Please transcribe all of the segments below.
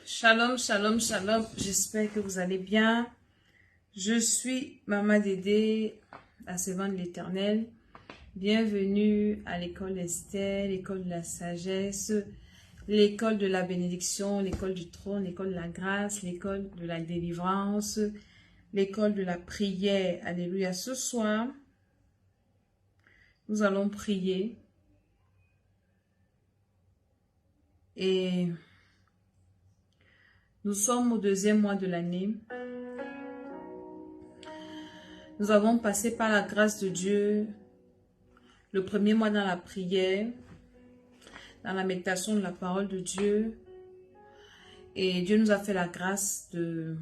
Shalom, shalom, shalom. J'espère que vous allez bien. Je suis Maman Dédé, la servante de l'Éternel. Bienvenue à l'école Esther, l'école de la sagesse, l'école de la bénédiction, l'école du trône, l'école de la grâce, l'école de la délivrance, l'école de la prière. Alléluia. Ce soir, nous allons prier et nous sommes au deuxième mois de l'année. Nous avons passé par la grâce de Dieu le premier mois dans la prière, dans la méditation de la parole de Dieu. Et Dieu nous a fait la grâce de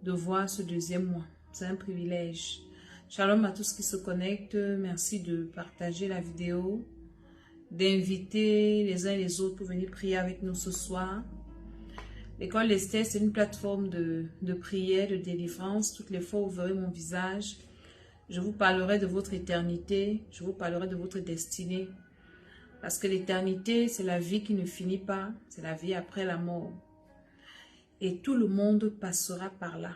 voir ce deuxième mois. C'est un privilège. Shalom à tous qui se connectent. Merci de partager la vidéo, d'inviter les uns et les autres pour venir prier avec nous ce soir. L'école Esther, c'est une plateforme de prière, de délivrance. Toutes les fois où vous verrez mon visage, je vous parlerai de votre éternité, je vous parlerai de votre destinée. Parce que l'éternité, c'est la vie qui ne finit pas, c'est la vie après la mort. Et tout le monde passera par là.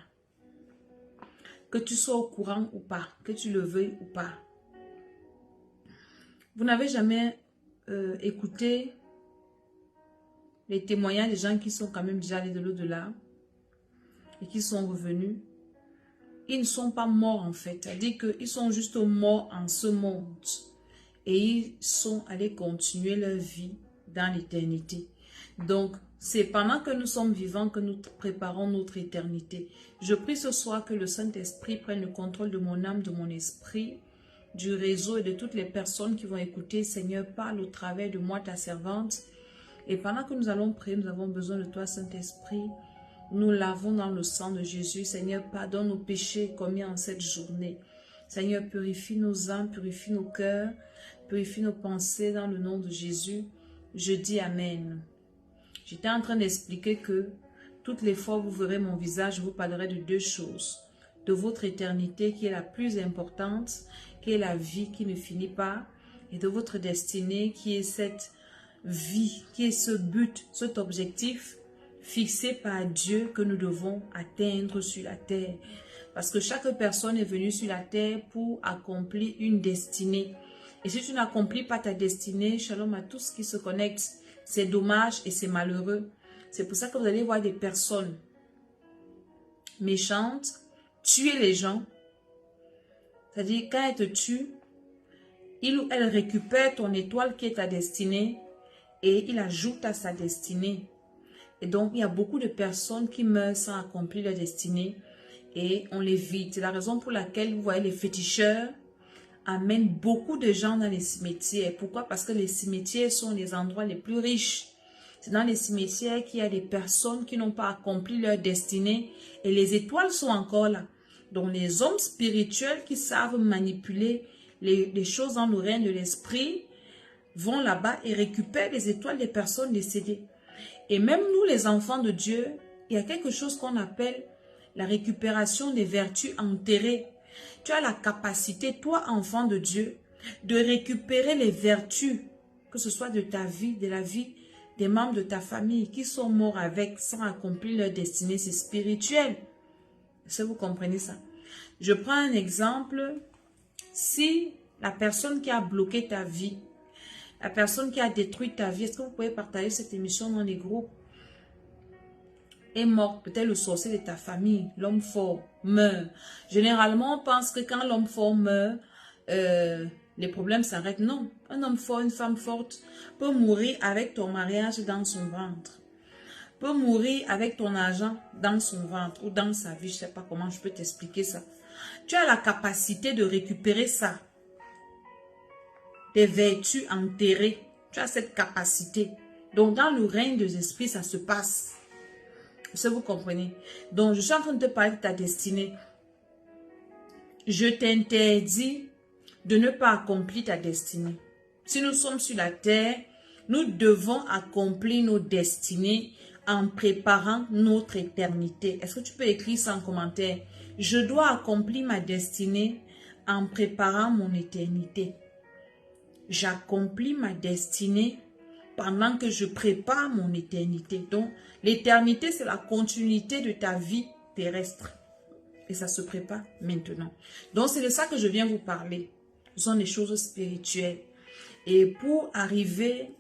Que tu sois au courant ou pas, que tu le veuilles ou pas. Vous n'avez jamais écouté les témoignages des gens qui sont quand même déjà allés de l'au-delà et qui sont revenus. Ils ne sont pas morts en fait, c'est-à-dire qu'ils sont juste morts en ce monde et ils sont allés continuer leur vie dans l'éternité. Donc, c'est pendant que nous sommes vivants que nous préparons notre éternité. Je prie ce soir que le Saint-Esprit prenne le contrôle de mon âme, de mon esprit, du réseau et de toutes les personnes qui vont écouter. Seigneur, parle au travers de moi, ta servante. Et pendant que nous allons prier, nous avons besoin de toi, Saint-Esprit. Nous lavons dans le sang de Jésus. Seigneur, pardonne nos péchés commis en cette journée. Seigneur, purifie nos âmes, purifie nos cœurs, purifie nos pensées dans le nom de Jésus. Je dis Amen. J'étais en train d'expliquer que toutes les fois où vous verrez mon visage, je vous parlerai de deux choses. De votre éternité qui est la plus importante, qui est la vie qui ne finit pas, et de votre destinée qui est cette vie, qui est ce but, cet objectif fixé par Dieu que nous devons atteindre sur la terre. Parce que chaque personne est venue sur la terre pour accomplir une destinée. Et si tu n'accomplis pas ta destinée, shalom à tous qui se connectent, c'est dommage et c'est malheureux. C'est pour ça que vous allez voir des personnes méchantes tuer les gens. C'est-à-dire, quand elles te tuent, il ou elle récupère ton étoile qui est ta destinée et il ajoute à sa destinée. Et donc, il y a beaucoup de personnes qui meurent sans accomplir leur destinée et on les vide. C'est la raison pour laquelle, vous voyez, les féticheurs amènent beaucoup de gens dans les cimetières. Pourquoi? Parce que les cimetières sont les endroits les plus riches. C'est dans les cimetières qu'il y a des personnes qui n'ont pas accompli leur destinée et les étoiles sont encore là. Donc, les hommes spirituels qui savent manipuler les choses dans le règne de l'esprit vont là-bas et récupèrent les étoiles des personnes décédées. Et même nous, les enfants de Dieu, il y a quelque chose qu'on appelle la récupération des vertus enterrées. Tu as la capacité, toi, enfant de Dieu, de récupérer les vertus, que ce soit de ta vie, de la vie des membres de ta famille qui sont morts avec, sans accomplir leur destinée. C'est spirituel. Est-ce que vous comprenez ça? Je prends un exemple. Si la personne qui a bloqué ta vie, la personne qui a détruit ta vie, est-ce que vous pouvez partager cette émission dans les groupes? Est morte, peut-être le sorcier de ta famille, l'homme fort, meurt. Généralement, on pense que quand l'homme fort meurt, les problèmes s'arrêtent. Non, un homme fort, une femme forte peut mourir avec ton mariage dans son ventre. Peut mourir avec ton argent dans son ventre ou dans sa vie. Je ne sais pas comment je peux t'expliquer ça. Tu as la capacité de récupérer ça. Des vertus enterrées. Tu as cette capacité. Donc, dans le règne des esprits, ça se passe. Est-ce que vous comprenez? Donc, je suis en train de te parler de ta destinée. Je t'interdis de ne pas accomplir ta destinée. Si nous sommes sur la terre, nous devons accomplir nos destinées en préparant notre éternité. Est-ce que tu peux écrire ça en commentaire? Je dois accomplir ma destinée en préparant mon éternité. J'accomplis ma destinée pendant que je prépare mon éternité. Donc, l'éternité, c'est la continuité de ta vie terrestre. Et ça se prépare maintenant. Donc, c'est de ça que je viens vous parler. Ce sont des choses spirituelles. Et pour arriver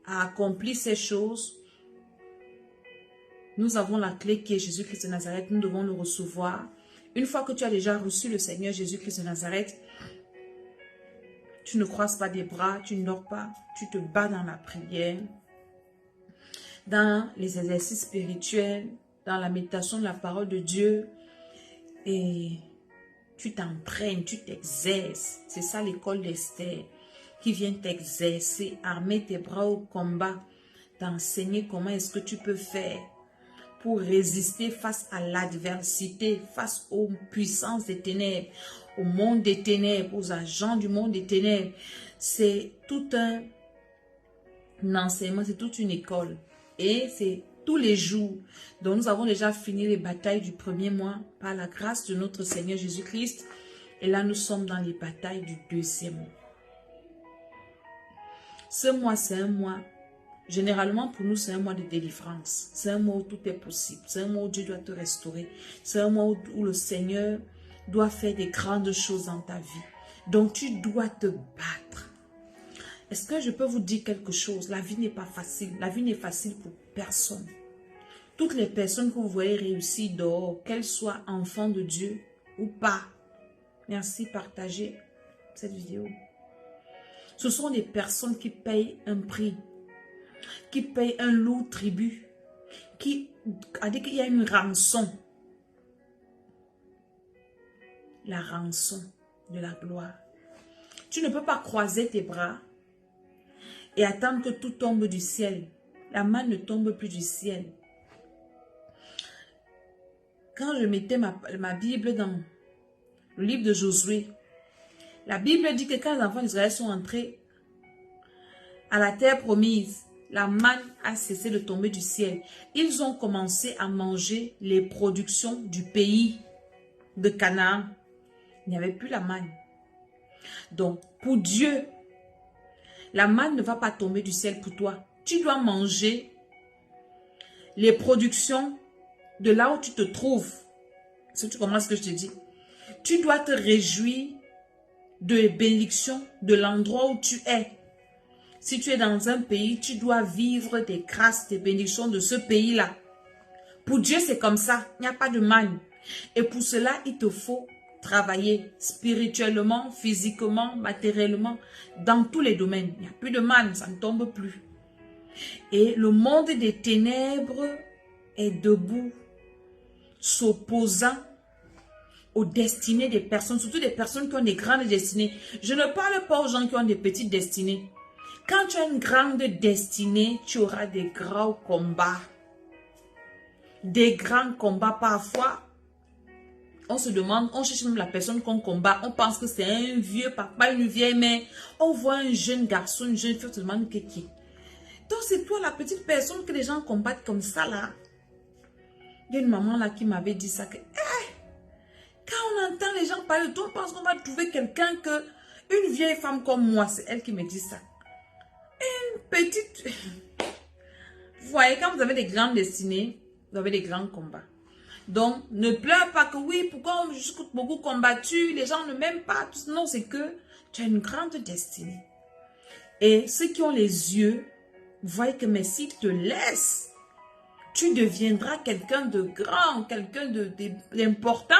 à accomplir ces choses, nous avons la clé qui est Jésus-Christ de Nazareth. Nous devons le recevoir. Une fois que tu as déjà reçu le Seigneur Jésus-Christ de Nazareth, tu ne croises pas des bras, tu ne dors pas, tu te bats dans la prière, dans les exercices spirituels, dans la méditation de la parole de Dieu, et tu t'entraînes, tu t'exerces. C'est ça l'école d'Esther qui vient t'exercer, armer tes bras au combat, t'enseigner comment est-ce que tu peux faire pour résister face à l'adversité, face aux puissances des ténèbres, au monde des ténèbres, aux agents du monde des ténèbres. C'est tout un enseignement, c'est toute une école. Et c'est tous les jours. Donc nous avons déjà fini les batailles du premier mois par la grâce de notre Seigneur Jésus-Christ. Et là, nous sommes dans les batailles du deuxième mois. Ce mois, c'est un mois. Généralement, pour nous, c'est un mois de délivrance. C'est un mois où tout est possible. C'est un mois où Dieu doit te restaurer. C'est un mois où le Seigneur doit faire des grandes choses dans ta vie. Donc, tu dois te battre. Est-ce que je peux vous dire quelque chose? La vie n'est pas facile. La vie n'est facile pour personne. Toutes les personnes que vous voyez réussir dehors, qu'elles soient enfants de Dieu ou pas. Merci, partagez cette vidéo. Ce sont des personnes qui payent un prix, qui payent un lourd tribut, qui a dit qu'il y a une rançon. La rançon de la gloire. Tu ne peux pas croiser tes bras et attendre que tout tombe du ciel. La main ne tombe plus du ciel. Quand je mettais ma Bible dans le livre de Josué, la Bible dit que quand les enfants d'Israël sont entrés à la terre promise, la manne a cessé de tomber du ciel. Ils ont commencé à manger les productions du pays de Canaan. Il n'y avait plus la manne. Donc, pour Dieu, la manne ne va pas tomber du ciel pour toi. Tu dois manger les productions de là où tu te trouves. Si tu comprends ce que je te dis. Tu dois te réjouir de bénédictions de l'endroit où tu es. Si tu es dans un pays, tu dois vivre des grâces, des bénédictions de ce pays-là. Pour Dieu, c'est comme ça. Il n'y a pas de manne. Et pour cela, il te faut travailler spirituellement, physiquement, matériellement, dans tous les domaines. Il n'y a plus de manne, ça ne tombe plus. Et le monde des ténèbres est debout, s'opposant aux destinées des personnes, surtout des personnes qui ont des grandes destinées. Je ne parle pas aux gens qui ont des petites destinées. Quand tu as une grande destinée, tu auras des grands combats. Des grands combats parfois. On se demande, on cherche même la personne qu'on combat. On pense que c'est un vieux papa, une vieille mère. On voit un jeune garçon, une jeune fille, on se demande qui. Donc c'est toi la petite personne que les gens combattent comme ça là. Il y a une maman là qui m'avait dit ça que quand on entend les gens parler de toi, on pense qu'on va trouver quelqu'un que une vieille femme comme moi, c'est elle qui me dit ça. Une petite. Vous voyez, quand vous avez des grandes destinées, vous avez des grands combats. Donc, ne pleure pas que oui, pourquoi je suis beaucoup combattu, les gens ne m'aiment pas. Non, c'est que tu as une grande destinée. Et ceux qui ont les yeux, voient que mais s'ils te laissent, tu deviendras quelqu'un de grand, quelqu'un d'important.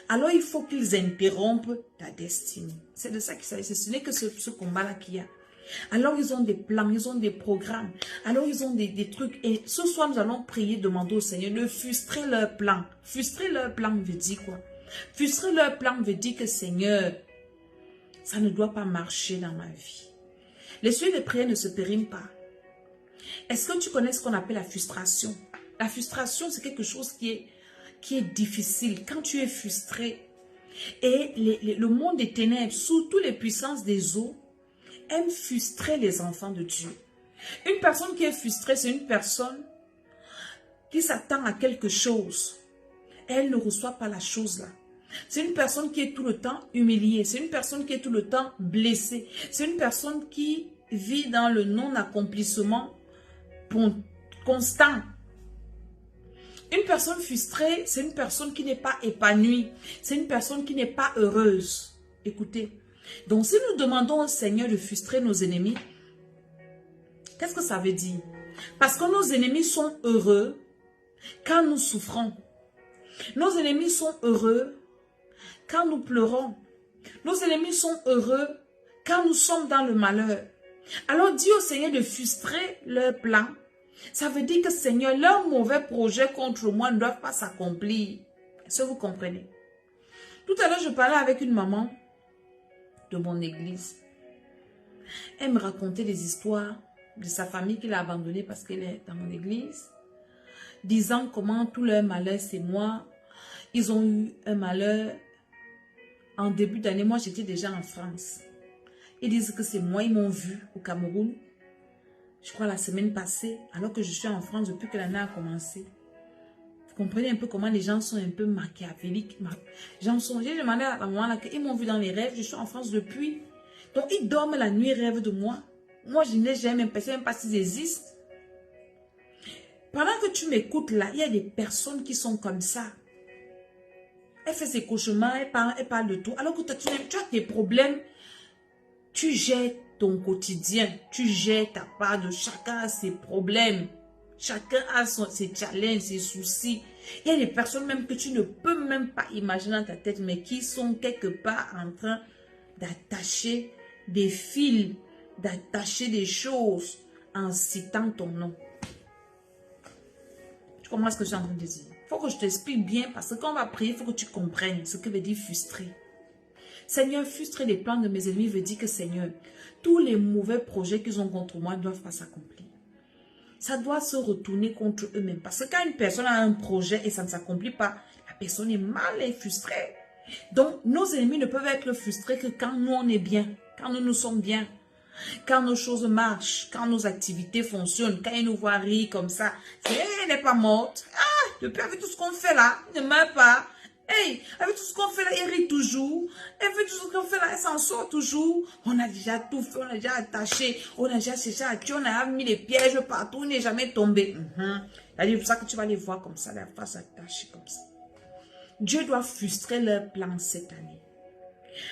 Alors, il faut qu'ils interrompent ta destinée. C'est de ça qu'il s'agit. Ce n'est que ce combat-là qu'il y a. Alors, ils ont des plans, ils ont des programmes. Alors, ils ont des trucs. Et ce soir, nous allons prier, demander au Seigneur de frustrer leur plan. Frustrer leur plan veut dire quoi? Frustrer leur plan veut dire que Seigneur, ça ne doit pas marcher dans ma vie. Les sujets de prière ne se périment pas. Est-ce que tu connais ce qu'on appelle la frustration? La frustration, c'est quelque chose qui est difficile. Quand tu es frustré, et le monde des ténèbres, surtout les puissances des eaux, aime frustrer les enfants de Dieu. Une personne qui est frustrée, c'est une personne qui s'attend à quelque chose. Elle ne reçoit pas la chose là. C'est une personne qui est tout le temps humiliée. C'est une personne qui est tout le temps blessée. C'est une personne qui vit dans le non-accomplissement constant. Une personne frustrée, c'est une personne qui n'est pas épanouie. C'est une personne qui n'est pas heureuse. Écoutez. Donc, si nous demandons au Seigneur de frustrer nos ennemis, qu'est-ce que ça veut dire? Parce que nos ennemis sont heureux quand nous souffrons. Nos ennemis sont heureux quand nous pleurons. Nos ennemis sont heureux quand nous sommes dans le malheur. Alors, dis au Seigneur de frustrer leur plan. Ça veut dire que, Seigneur, leurs mauvais projets contre moi ne doivent pas s'accomplir. Est-ce que vous comprenez? Tout à l'heure, je parlais avec une maman de mon église. Elle me racontait des histoires de sa famille qu'il a abandonnée parce qu'elle est dans mon église, disant comment tout leur malheur, c'est moi. Ils ont eu un malheur en début d'année. Moi, j'étais déjà en France. Ils disent que c'est moi, ils m'ont vu au Cameroun. Je crois la semaine passée, alors que je suis en France depuis que l'année a commencé. Vous comprenez un peu comment les gens sont un peu machiavéliques. J'ai demandé à la maman qu'ils m'ont vu dans les rêves. Je suis en France depuis. Donc, ils dorment la nuit, rêvent de moi. Moi, je n'ai jamais pensé, même pas s'ils existent. Pendant que tu m'écoutes là, il y a des personnes qui sont comme ça. Elle fait ses cauchemars, elle parle de tout. Alors que toi, tu as tes problèmes. Tu gères ton quotidien. Tu gères ta part de chacun a ses problèmes. Chacun a ses challenges, ses soucis. Il y a des personnes même que tu ne peux même pas imaginer dans ta tête, mais qui sont quelque part en train d'attacher des fils, d'attacher des choses en citant ton nom. Tu comprends ce que je suis en train de dire? Il faut que je t'explique bien parce que quand on va prier, il faut que tu comprennes ce que veut dire frustrer. Seigneur, frustrer les plans de mes ennemis veut dire que Seigneur, tous les mauvais projets qu'ils ont contre moi ne doivent pas s'accomplir. Ça doit se retourner contre eux-mêmes. Parce que quand une personne a un projet et ça ne s'accomplit pas, la personne est mal et frustrée. Donc, nos ennemis ne peuvent être frustrés que quand nous on est bien, quand nous sommes bien, quand nos choses marchent, quand nos activités fonctionnent, quand ils nous voient rire comme ça. Elle n'est pas morte. Ah, depuis avec tout ce qu'on fait là, elle ne meurt pas. Hey, avec tout ce qu'on fait là, elle rit toujours. Elle fait tout ce qu'on fait là, elle s'en sort toujours. On a déjà tout fait, on a déjà attaché, on a déjà cherché à tuer, on a mis les pièges partout, on n'est jamais tombé. C'est pour ça que tu vas les voir comme ça, la face attachée comme ça. Dieu doit frustrer leur plan cette année.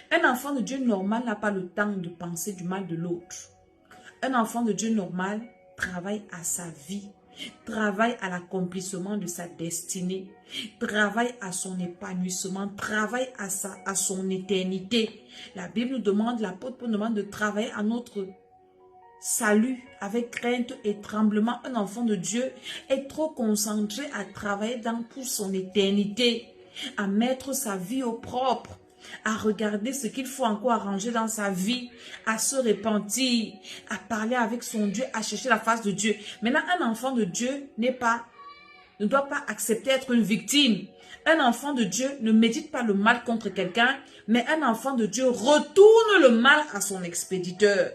Un enfant de Dieu normal n'a pas le temps de penser du mal de l'autre. Un enfant de Dieu normal travaille à sa vie, travaille à l'accomplissement de sa destinée, travaille à son épanouissement, travaille à son éternité. La Bible nous demande, l'apôtre nous demande de travailler à notre salut avec crainte et tremblement. Un enfant de Dieu est trop concentré à travailler pour son éternité, à mettre sa vie au propre, à regarder ce qu'il faut encore arranger dans sa vie, à se repentir, à parler avec son Dieu, à chercher la face de Dieu. Maintenant, un enfant de Dieu ne doit pas accepter d'être une victime. Un enfant de Dieu ne médite pas le mal contre quelqu'un, mais un enfant de Dieu retourne le mal à son expéditeur.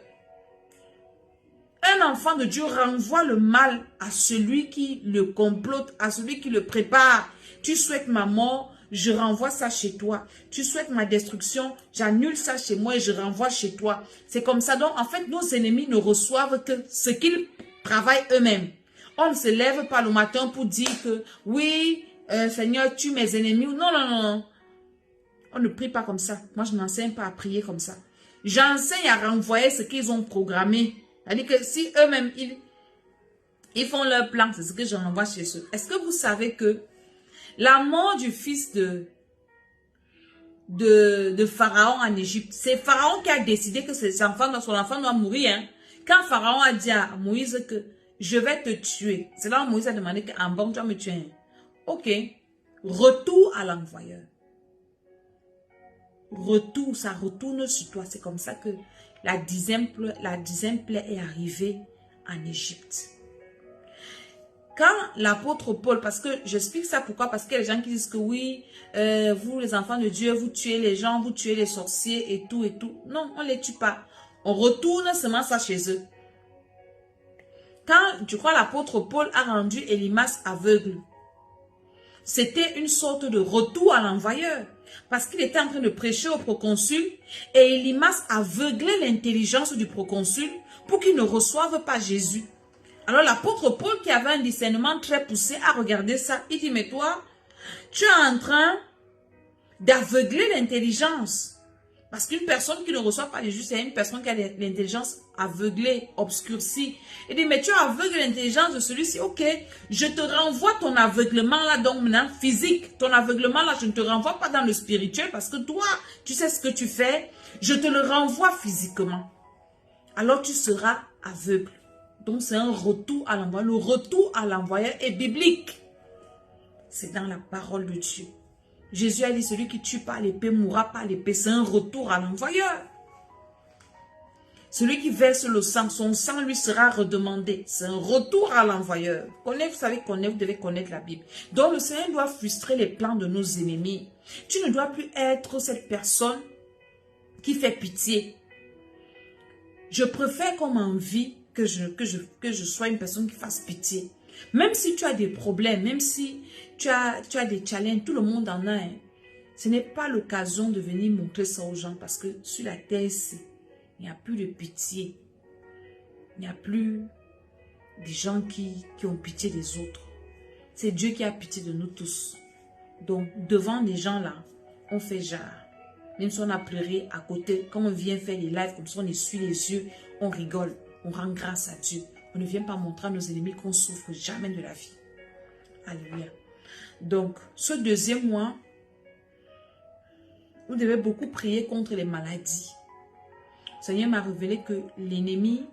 Un enfant de Dieu renvoie le mal à celui qui le complote, à celui qui le prépare. Tu souhaites ma mort, je renvoie ça chez toi. Tu souhaites ma destruction, j'annule ça chez moi et je renvoie chez toi. C'est comme ça. Donc, en fait, nos ennemis ne reçoivent que ce qu'ils travaillent eux-mêmes. On ne se lève pas le matin pour dire que, oui, Seigneur, tue mes ennemis. Non, non, non, non. On ne prie pas comme ça. Moi, je n'enseigne pas à prier comme ça. J'enseigne à renvoyer ce qu'ils ont programmé. C'est-à-dire que si eux-mêmes, ils font leur plan, c'est ce que je renvoie chez eux. Est-ce que vous savez que la mort du fils de Pharaon en Égypte, c'est Pharaon qui a décidé que son enfant doit mourir. Hein? Quand Pharaon a dit à Moïse que je vais te tuer, c'est là où Moïse a demandé qu'en bon, tu vas me tuer. Ok, retour à l'envoyeur. Retour, ça retourne sur toi. C'est comme ça que la dixième plaie est arrivée en Égypte. Quand l'apôtre Paul, parce que j'explique ça pourquoi, parce qu'il y a des gens qui disent que oui, vous les enfants de Dieu, vous tuez les gens, vous tuez les sorciers et tout et tout. Non, on ne les tue pas. On retourne seulement ça chez eux. Quand, je crois, l'apôtre Paul a rendu Élymas aveugle, c'était une sorte de retour à l'envoyeur. Parce qu'il était en train de prêcher au proconsul et Élymas aveuglait l'intelligence du proconsul pour qu'il ne reçoive pas Jésus. Alors l'apôtre Paul qui avait un discernement très poussé a regardé ça. Il dit, mais toi, tu es en train d'aveugler l'intelligence. Parce qu'une personne qui ne reçoit pas les justes, c'est une personne qui a l'intelligence aveuglée, obscurcie. Il dit, mais tu aveugles l'intelligence de celui-ci. Ok, je te renvoie ton aveuglement là, donc maintenant physique. Ton aveuglement là, je ne te renvoie pas dans le spirituel parce que toi, tu sais ce que tu fais. Je te le renvoie physiquement. Alors tu seras aveugle. Donc c'est un retour à l'envoyeur. Le retour à l'envoyeur est biblique. C'est dans la parole de Dieu. Jésus a dit, celui qui tue par l'épée mourra par l'épée. C'est un retour à l'envoyeur. Celui qui verse le sang, son sang lui sera redemandé. C'est un retour à l'envoyeur. Vous savez connaître, vous devez connaître la Bible. Donc le Seigneur doit frustrer les plans de nos ennemis. Tu ne dois plus être cette personne qui fait pitié. Je préfère comme envie que je sois une personne qui fasse pitié. Même si tu as des problèmes, même si tu as des challenges, tout le monde en a. Hein. Ce n'est pas l'occasion de venir montrer ça aux gens parce que sur la terre ici, il n'y a plus de pitié. Il n'y a plus des gens qui ont pitié des autres. C'est Dieu qui a pitié de nous tous. Donc, devant les gens là, on fait genre. Même si on a pleuré à côté, quand on vient faire les lives, comme ça on essuie les yeux, on rigole, on rend grâce à Dieu. On ne vient pas montrer à nos ennemis qu'on souffre jamais de la vie. Alléluia. Donc, ce deuxième mois, vous devez beaucoup prier contre les maladies. Le Seigneur m'a révélé que l'ennemi,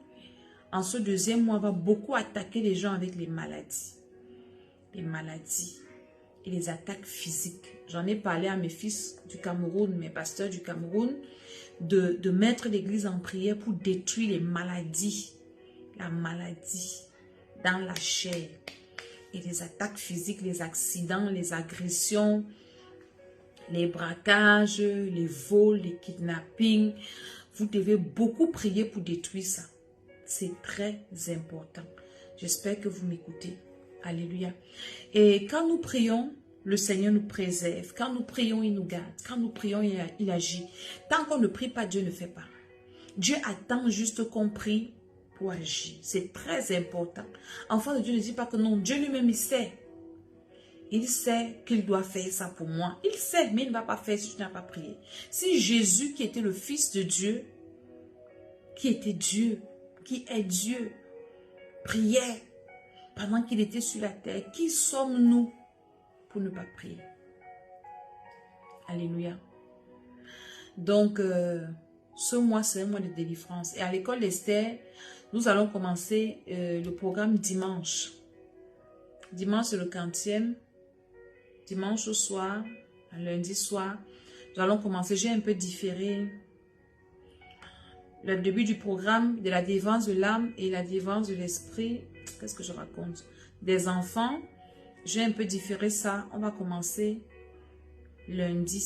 en ce deuxième mois, va beaucoup attaquer les gens avec les maladies. Les maladies et les attaques physiques. J'en ai parlé à mes fils du Cameroun, mes pasteurs du Cameroun, de mettre l'église en prière pour détruire les maladies. La maladie dans la chair. Et les attaques physiques, les accidents, les agressions, les braquages, les vols, les kidnappings. Vous devez beaucoup prier pour détruire ça. C'est très important. J'espère que vous m'écoutez. Alléluia. Et quand nous prions, le Seigneur nous préserve. Quand nous prions, il nous garde. Quand nous prions, il agit. Tant qu'on ne prie pas, Dieu ne fait pas. Dieu attend juste qu'on prie pour agir. C'est très important. Enfant de Dieu ne dit pas que non. Dieu lui-même, il sait. Il sait qu'il doit faire ça pour moi. Il sait, mais il ne va pas faire si tu n'as pas prié. Si Jésus, qui était le Fils de Dieu, qui était Dieu, qui est Dieu, priait pendant qu'il était sur la terre, qui sommes-nous pour ne pas prier? Alléluia. Donc, ce mois, c'est un mois de délivrance. Et à l'école d'Esther, nous allons commencer le programme dimanche. Dimanche, c'est le 40e. Dimanche au soir, lundi soir, nous allons commencer. J'ai un peu différé le début du programme de la délivrance de l'âme et la délivrance de l'esprit. Qu'est-ce que je raconte? Des enfants. J'ai un peu différé ça. On va commencer lundi.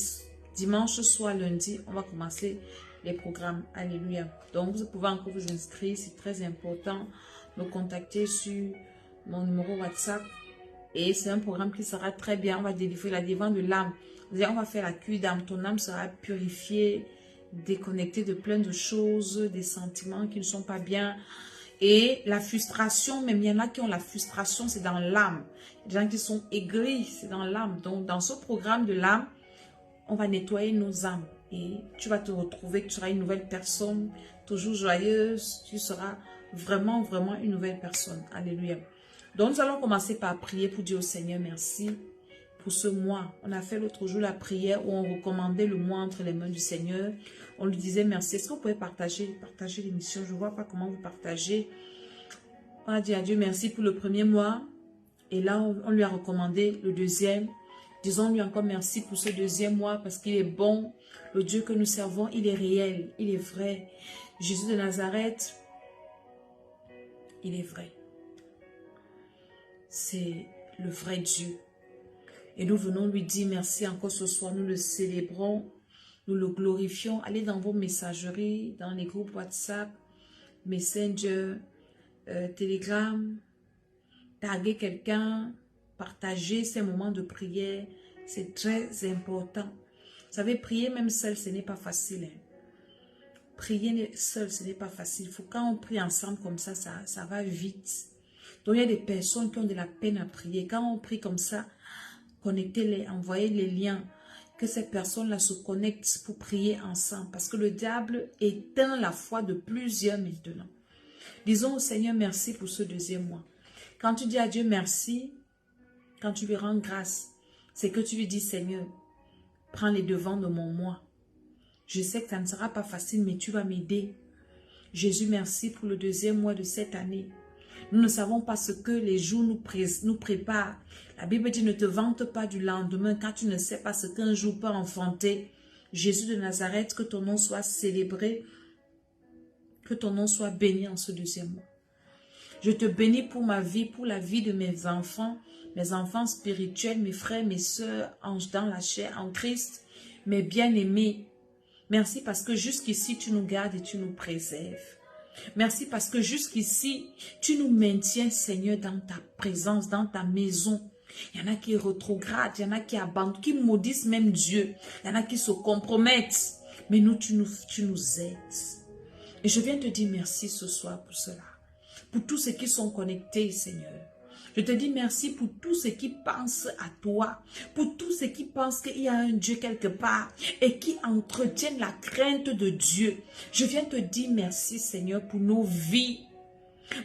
Dimanche soir, lundi, on va commencer les programmes. Alléluia. Donc, vous pouvez encore vous inscrire. C'est très important. Me contacter sur mon numéro WhatsApp. Et c'est un programme qui sera très bien. On va délivrer la délivrance de l'âme. On va faire la cure d'âme. Ton âme sera purifiée, déconnectée de plein de choses, des sentiments qui ne sont pas bien. Et la frustration, même il y en a qui ont la frustration, c'est dans l'âme. Il y a des gens qui sont aigris, c'est dans l'âme. Donc, dans ce programme de l'âme, on va nettoyer nos âmes. Et tu vas te retrouver, tu seras une nouvelle personne, toujours joyeuse. Tu seras vraiment, vraiment une nouvelle personne. Alléluia. Donc, nous allons commencer par prier pour dire au Seigneur merci pour ce mois. On a fait l'autre jour la prière où on recommandait le mois entre les mains du Seigneur. On lui disait merci. Est-ce que vous pouvez partager l'émission? Je ne vois pas comment vous partagez. On a dit à Dieu merci pour le premier mois. Et là, on lui a recommandé le deuxième. Disons-lui encore merci pour ce deuxième mois parce qu'il est bon. Le Dieu que nous servons, il est réel, il est vrai. Jésus de Nazareth, il est vrai. C'est le vrai Dieu. Et nous venons lui dire merci encore ce soir. Nous le célébrons, nous le glorifions. Allez dans vos messageries, dans les groupes WhatsApp, Messenger, Telegram. Taguez quelqu'un, partagez ces moments de prière. C'est très important. Vous savez, prier même seul, ce n'est pas facile. Hein. Prier seul, ce n'est pas facile. Faut quand on prie ensemble comme ça va vite. Donc, il y a des personnes qui ont de la peine à prier. Quand on prie comme ça, connectez-les, envoyez les liens, que ces personnes-là se connectent pour prier ensemble. Parce que le diable éteint la foi de plusieurs maintenant. Disons au Seigneur merci pour ce deuxième mois. Quand tu dis à Dieu merci, quand tu lui rends grâce, c'est que tu lui dis Seigneur, prends les devants de mon mois. Je sais que ça ne sera pas facile, mais tu vas m'aider. Jésus, merci pour le deuxième mois de cette année. Nous ne savons pas ce que les jours nous préparent. La Bible dit ne te vante pas du lendemain car tu ne sais pas ce qu'un jour peut enfanter. Jésus de Nazareth, que ton nom soit célébré, que ton nom soit béni en ce deuxième mois. Je te bénis pour ma vie, pour la vie de mes enfants spirituels, mes frères, mes sœurs, dans la chair, en Christ, mes bien-aimés. Merci parce que jusqu'ici, tu nous gardes et tu nous préserves. Merci parce que jusqu'ici, tu nous maintiens, Seigneur, dans ta présence, dans ta maison. Il y en a qui rétrogradent, il y en a qui abandonnent, qui maudissent même Dieu. Il y en a qui se compromettent. Mais nous, tu nous aides. Et je viens te dire merci ce soir pour cela. Pour tous ceux qui sont connectés, Seigneur. Je te dis merci pour tous ceux qui pensent à toi, pour tous ceux qui pensent qu'il y a un Dieu quelque part et qui entretiennent la crainte de Dieu. Je viens te dire merci, Seigneur, pour nos vies,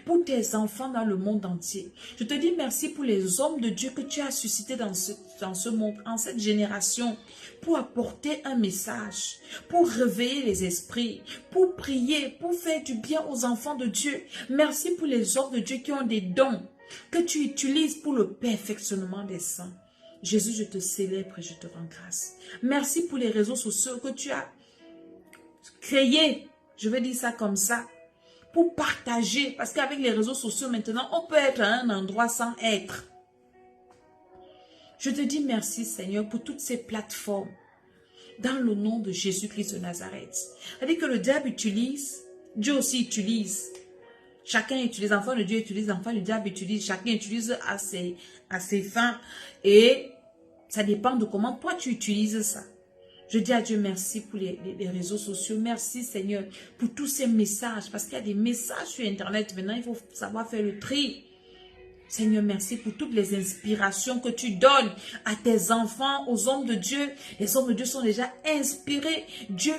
pour tes enfants dans le monde entier. Je te dis merci pour les hommes de Dieu que tu as suscités dans ce monde, en cette génération, pour apporter un message, pour réveiller les esprits, pour prier, pour faire du bien aux enfants de Dieu. Merci pour les hommes de Dieu qui ont des dons que tu utilises pour le perfectionnement des saints. Jésus, je te célèbre et je te rends grâce. Merci pour les réseaux sociaux que tu as créés, je vais dire ça comme ça, pour partager. Parce qu'avec les réseaux sociaux maintenant, on peut être à un endroit sans être. Je te dis merci, Seigneur, pour toutes ces plateformes. Dans le nom de Jésus-Christ de Nazareth. C'est-à-dire que le diable utilise, Dieu aussi utilise. Chacun utilise, l'enfant de Dieu utilise, l'enfant du diable utilise, chacun utilise à ses fins. Et ça dépend de comment toi tu utilises ça. Je dis à Dieu merci pour les réseaux sociaux. Merci Seigneur pour tous ces messages. Parce qu'il y a des messages sur Internet. Maintenant, il faut savoir faire le tri. Seigneur, merci pour toutes les inspirations que tu donnes à tes enfants, aux hommes de Dieu. Les hommes de Dieu sont déjà inspirés. Dieu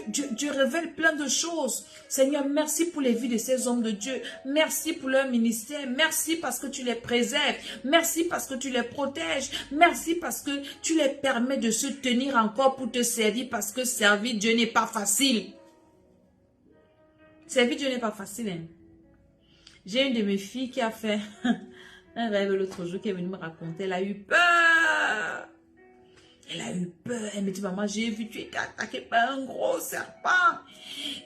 révèle plein de choses. Seigneur, merci pour les vies de ces hommes de Dieu. Merci pour leur ministère. Merci parce que tu les préserves. Merci parce que tu les protèges. Merci parce que tu les permets de se tenir encore pour te servir. Parce que servir Dieu n'est pas facile. Servir Dieu n'est pas facile. Hein? J'ai une de mes filles qui a fait... un rêve l'autre jour qui est venu me raconter. Elle a eu peur. Elle a eu peur. Elle me dit, maman, j'ai vu, tu étais attaquée par un gros serpent.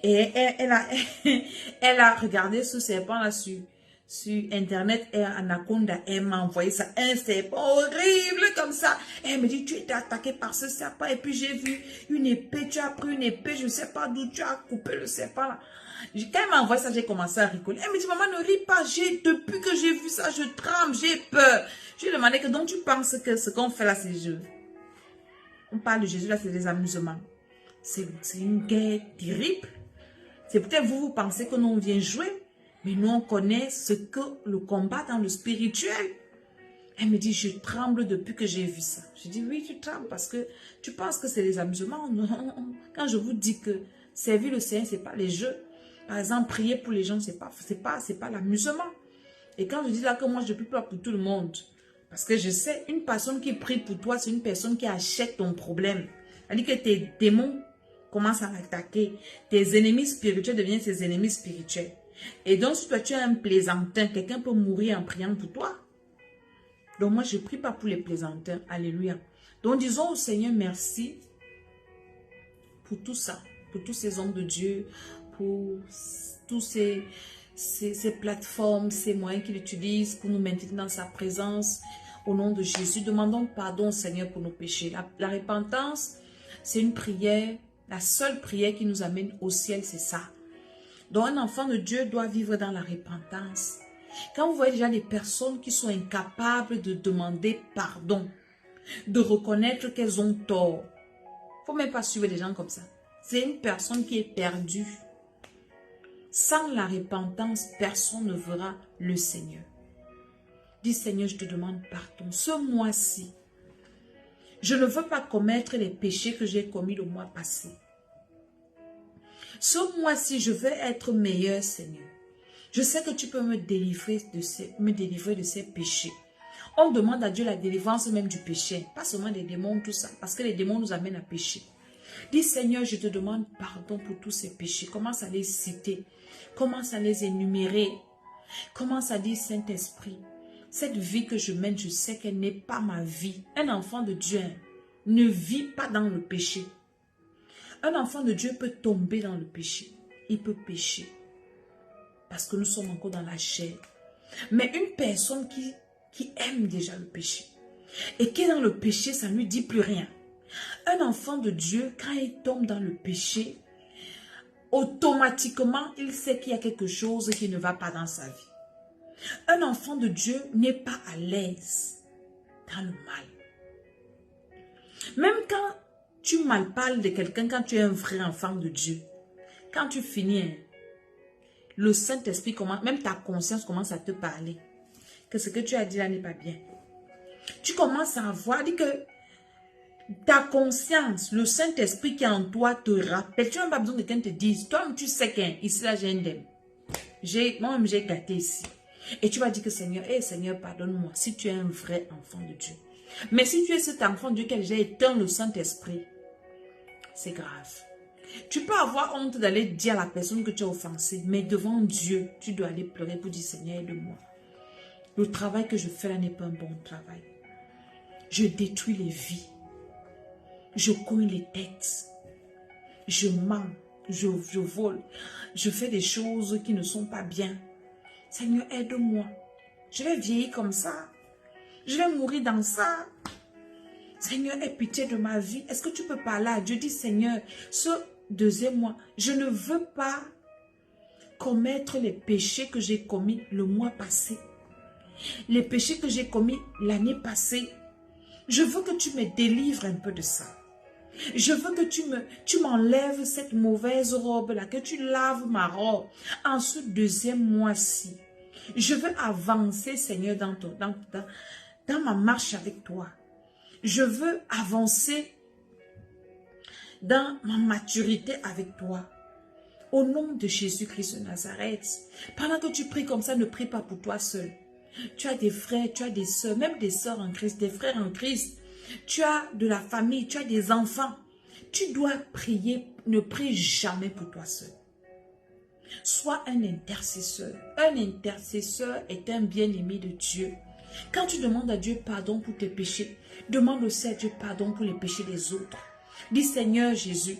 Et elle a regardé ce serpent-là sur Internet. Et Anaconda, elle m'a envoyé ça. Un serpent horrible comme ça. Et elle me dit, tu étais attaquée par ce serpent. Et puis j'ai vu une épée. Tu as pris une épée. Je ne sais pas d'où tu as coupé le serpent là. Quand elle m'a envoyé ça, j'ai commencé à rigoler. Elle me dit, maman, ne ris pas. Depuis que j'ai vu ça, je tremble, j'ai peur. Je lui ai demandé que donc tu penses que ce qu'on fait là, c'est jeu. On parle de Jésus là, c'est des amusements. C'est une guerre terrible. C'est peut-être vous pensez que nous on vient jouer. Mais nous on connaît ce que le combat dans le spirituel. Elle me dit, je tremble depuis que j'ai vu ça. Je dis, oui, tu trembles parce que tu penses que c'est des amusements. Quand je vous dis que servir le Seigneur, ce n'est pas les jeux. Par exemple, prier pour les gens, c'est pas l'amusement. Et quand je dis là que moi, je prie pas pour tout le monde, parce que je sais, une personne qui prie pour toi, c'est une personne qui achète ton problème. C'est-à-dire que tes démons commencent à l'attaquer. Tes ennemis spirituels deviennent tes ennemis spirituels. Et donc, si toi, tu es un plaisantin, quelqu'un peut mourir en priant pour toi. Donc, moi, je ne prie pas pour les plaisantins. Alléluia. Donc, disons au Seigneur merci pour tout ça, pour tous ces hommes de Dieu, pour tous ces plateformes, ces moyens qu'il utilise pour nous maintenir dans sa présence. Au nom de Jésus, demandons pardon au Seigneur pour nos péchés. La repentance, c'est une prière, la seule prière qui nous amène au ciel, c'est ça. Donc un enfant de Dieu doit vivre dans la repentance. Quand vous voyez déjà des personnes qui sont incapables de demander pardon, de reconnaître qu'elles ont tort, il ne faut même pas suivre des gens comme ça. C'est une personne qui est perdue. Sans la repentance, personne ne verra le Seigneur. Dis Seigneur, je te demande pardon. Ce mois-ci, je ne veux pas commettre les péchés que j'ai commis le mois passé. Ce mois-ci, je veux être meilleur, Seigneur. Je sais que tu peux me délivrer de ces péchés. On demande à Dieu la délivrance même du péché. Pas seulement des démons, tout ça. Parce que les démons nous amènent à pécher. Dis Seigneur, je te demande pardon pour tous ces péchés. Commence à les citer. Commence à les énumérer. Commence à dire Saint-Esprit. Cette vie que je mène, je sais qu'elle n'est pas ma vie. Un enfant de Dieu ne vit pas dans le péché. Un enfant de Dieu peut tomber dans le péché. Il peut pécher. Parce que nous sommes encore dans la chair. Mais une personne qui aime déjà le péché et qui est dans le péché, ça ne lui dit plus rien. Un enfant de Dieu, quand il tombe dans le péché, automatiquement, il sait qu'il y a quelque chose qui ne va pas dans sa vie. Un enfant de Dieu n'est pas à l'aise dans le mal. Même quand tu mal parles de quelqu'un, quand tu es un vrai enfant de Dieu, quand tu finis, le Saint-Esprit commence, même ta conscience commence à te parler. Que ce que tu as dit là n'est pas bien. Tu commences à voir, dit que ta conscience, le Saint-Esprit qui est en toi te rappelle. Tu n'as pas besoin de quelqu'un te dise, toi tu sais qu'ici là j'ai un dème. Moi-même j'ai gâté ici. Et tu vas dire que Seigneur, Seigneur, pardonne-moi si tu es un vrai enfant de Dieu. Mais si tu es cet enfant de Dieu que j'ai éteint le Saint-Esprit, c'est grave. Tu peux avoir honte d'aller dire à la personne que tu as offensé, mais devant Dieu, tu dois aller pleurer pour dire Seigneur, aide-moi. Le travail que je fais là n'est pas un bon travail. Je détruis les vies. Je cogne les têtes. Je mens. Je vole. Je fais des choses qui ne sont pas bien. Seigneur, aide-moi. Je vais vieillir comme ça. Je vais mourir dans ça. Seigneur, aie pitié de ma vie. Est-ce que tu peux parler à Dieu? Dis, Seigneur, ce deuxième mois, je ne veux pas commettre les péchés que j'ai commis le mois passé. Les péchés que j'ai commis l'année passée. Je veux que tu me délivres un peu de ça. Je veux que tu m'enlèves cette mauvaise robe-là, que tu laves ma robe en ce deuxième mois-ci. Je veux avancer, Seigneur, dans ma marche avec toi. Je veux avancer dans ma maturité avec toi. Au nom de Jésus-Christ de Nazareth. Pendant que tu pries comme ça, ne prie pas pour toi seul. Tu as des frères, tu as des sœurs, même des sœurs en Christ, des frères en Christ. Tu as de la famille, tu as des enfants. Tu dois prier, ne prie jamais pour toi seul. Sois un intercesseur. Un intercesseur est un bien-aimé de Dieu. Quand tu demandes à Dieu pardon pour tes péchés, demande aussi à Dieu pardon pour les péchés des autres. Dis Seigneur Jésus,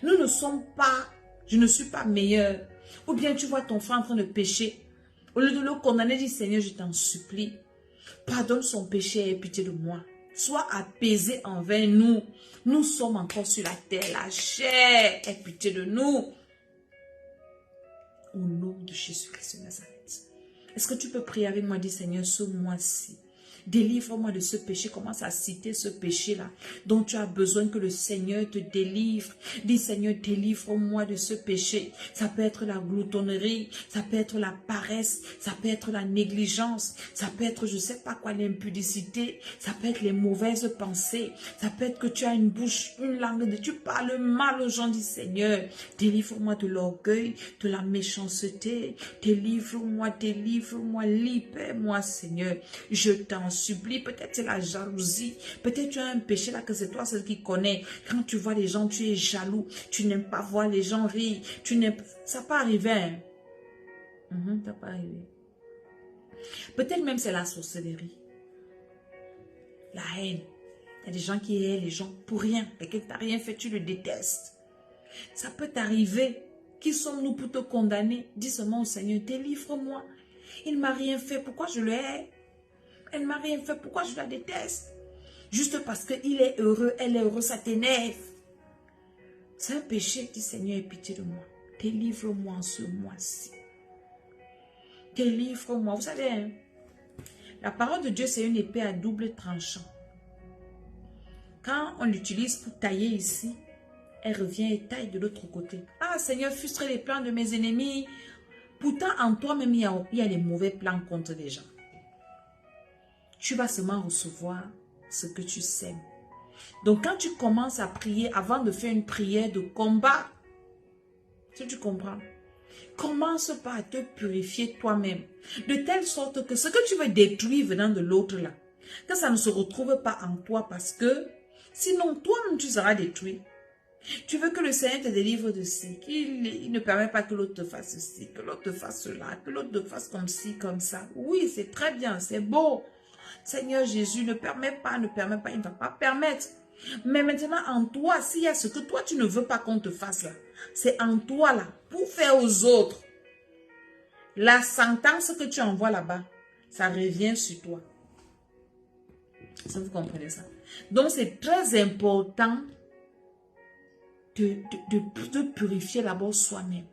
nous ne sommes pas, je ne suis pas meilleur. Ou bien tu vois ton frère en train de pécher. Au lieu de le condamner, dis Seigneur, je t'en supplie. Pardonne son péché et aie pitié de moi. Sois apaisé envers nous. Nous sommes encore sur la terre, la chair. Aie pitié de nous. Au nom de Jésus-Christ de Nazareth. Est-ce que tu peux prier avec moi, dis Seigneur, ce mois-ci, délivre-moi de ce péché. Commence à citer ce péché-là dont tu as besoin que le Seigneur te délivre. Dis Seigneur, délivre-moi de ce péché. Ça peut être la gloutonnerie, ça peut être la paresse, ça peut être la négligence, ça peut être je ne sais pas quoi, l'impudicité, ça peut être les mauvaises pensées, ça peut être que tu as une bouche, une langue, tu parles mal aux gens. Dis Seigneur, délivre-moi de l'orgueil, de la méchanceté, délivre-moi, libère-moi Seigneur. Je t'en supplie, peut-être c'est la jalousie, peut-être tu as un péché là que c'est toi seul qui connais. Quand tu vois les gens, tu es jaloux, tu n'aimes pas voir les gens rire, ça peut arriver. Hein? Ça peut arriver. Peut-être même c'est la sorcellerie, la haine. Il y a des gens qui haïssent les gens pour rien, quelqu'un qui t'a rien fait, tu le détestes. Ça peut t'arriver. Qui sommes-nous pour te condamner? Dis seulement au Seigneur, délivre-moi. Il ne m'a rien fait, pourquoi je le hais? Elle ne m'a rien fait, pourquoi je la déteste? Juste parce qu'il est heureux, elle est heureuse, ça t'énerve. C'est un péché, dis Seigneur, aie pitié de moi. Délivre-moi en ce mois-ci. Délivre-moi. Vous savez, hein, la parole de Dieu, c'est une épée à double tranchant. Quand on l'utilise pour tailler ici, elle revient et taille de l'autre côté. Ah Seigneur, frustre les plans de mes ennemis. Pourtant, en toi-même, il y a les mauvais plans contre les gens. tu vas seulement recevoir ce que tu sèmes. Donc, quand tu commences à prier, avant de faire une prière de combat, si tu comprends, commence par te purifier toi-même, de telle sorte que ce que tu veux détruire venant de l'autre là, que ça ne se retrouve pas en toi, parce que sinon toi-même tu seras détruit. Tu veux que le Seigneur te délivre de ci, qu'il ne permet pas que l'autre te fasse ceci, que l'autre te fasse cela, que l'autre te fasse comme ci, comme ça. Oui, c'est très bien, c'est beau. Seigneur Jésus, ne permet pas, il ne va pas permettre. Mais maintenant, en toi, s'il y a ce que toi, tu ne veux pas qu'on te fasse là, c'est en toi là, pour faire aux autres. La sentence que tu envoies là-bas, ça revient sur toi. Ça, vous comprenez ça? Donc, c'est très important de purifier d'abord soi-même.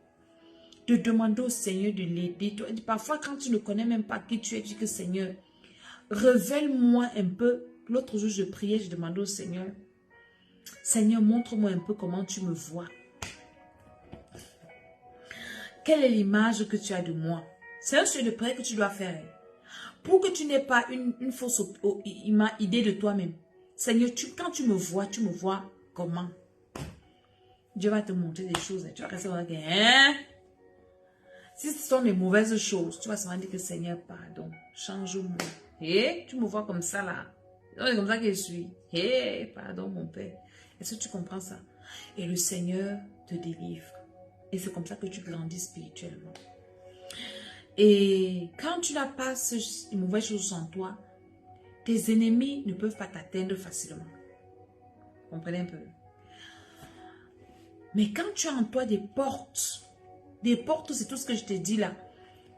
De demander au Seigneur de l'aider. Parfois, quand tu ne connais même pas qui tu es, tu dis que Seigneur, révèle-moi un peu. L'autre jour, je priais, je demandais au Seigneur, Seigneur, montre-moi un peu comment tu me vois. Quelle est l'image que tu as de moi? C'est un sujet de prière que tu dois faire. Pour que tu n'aies pas une fausse idée de toi-même. Seigneur, quand tu me vois comment? Dieu va te montrer des choses. Tu vas rester là, hein? Si ce sont des mauvaises choses, tu vas seulement dire que Seigneur, pardon, change-moi. Et tu me vois comme ça là. C'est comme ça que je suis. Et pardon mon Père. Est-ce que tu comprends ça? Et le Seigneur te délivre. Et c'est comme ça que tu grandis spirituellement. Et quand tu n'as pas ces mauvaises choses en toi, tes ennemis ne peuvent pas t'atteindre facilement. Comprenez un peu? Mais quand tu as en toi des portes, c'est tout ce que je t'ai dit là.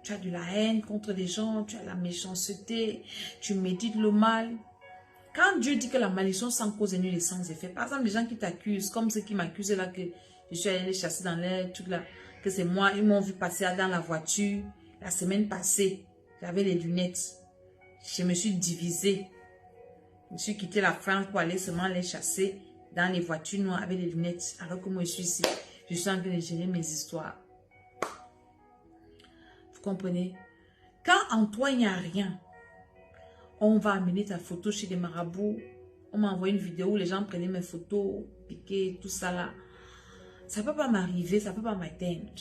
Tu as de la haine contre les gens, tu as la méchanceté, tu médites le mal. Quand Dieu dit que la malédiction sans cause est nulle et sans effet, par exemple, les gens qui t'accusent, comme ceux qui m'accusent là, que je suis allé les chasser dans l'air, tout là, que c'est moi, ils m'ont vu passer dans la voiture. La semaine passée, j'avais les lunettes. Je me suis divisée. Je me suis quitté la France pour aller seulement les chasser dans les voitures noires avec les lunettes. Alors que moi, je suis ici. Je suis en train de gérer mes histoires. Vous comprenez? Quand en toi, il n'y a rien, on va amener ta photo chez des marabouts. On m'a envoyé une vidéo où les gens prenaient mes photos, piquées, tout ça là. Ça ne peut pas m'arriver, ça ne peut pas m'atteindre.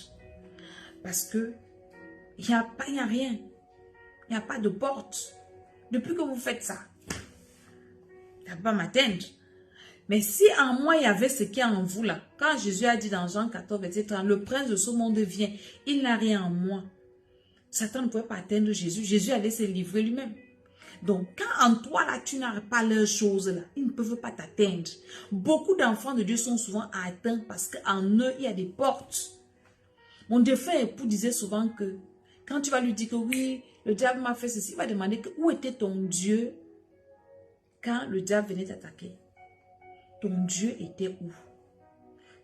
Parce que il n'y a rien. Il n'y a pas de porte. Depuis que vous faites ça, ça ne peut pas m'atteindre. Mais si en moi, il y avait ce qui est en vous là, quand Jésus a dit dans Jean 14, verset 30, le prince de ce monde vient, il n'a rien en moi. Satan ne pouvait pas atteindre Jésus. Jésus allait se livrer lui-même. Donc, quand en toi là, tu n'as pas leurs choses là, ils ne peuvent pas t'atteindre. Beaucoup d'enfants de Dieu sont souvent atteints parce qu'en eux, il y a des portes. Mon défunt époux disait souvent que quand tu vas lui dire que oui, le diable m'a fait ceci, il va demander que où était ton Dieu quand le diable venait t'attaquer. Ton Dieu était où?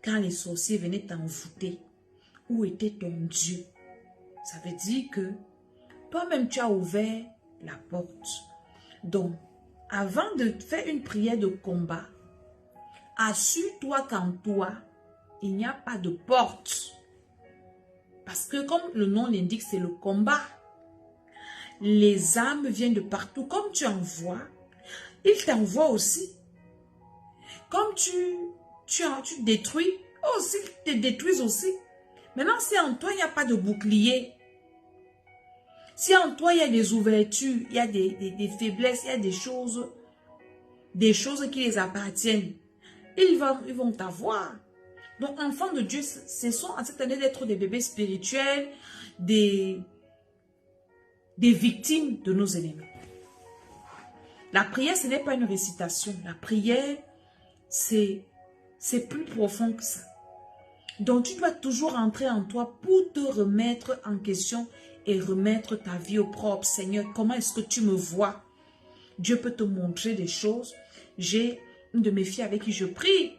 Quand les sorciers venaient t'envoûter, où était ton Dieu? Ça veut dire que toi-même tu as ouvert la porte. Donc, avant de faire une prière de combat, assure-toi qu'en toi, il n'y a pas de porte. Parce que comme le nom l'indique, c'est le combat. Les âmes viennent de partout. Comme tu envoies, ils t'envoient aussi. Comme tu détruis, aussi, ils te détruisent aussi. Maintenant, si en toi, il n'y a pas de bouclier, si en toi, il y a des ouvertures, il y a des faiblesses, il y a des choses qui les appartiennent, ils vont t'avoir. Donc, enfants de Dieu, ce sont en cette année d'être des bébés spirituels, des victimes de nos ennemis. La prière, ce n'est pas une récitation. La prière, c'est plus profond que ça. Donc, tu dois toujours entrer en toi pour te remettre en question et remettre ta vie au propre. Seigneur, comment est-ce que tu me vois? Dieu peut te montrer des choses. J'ai une de mes filles avec qui je prie.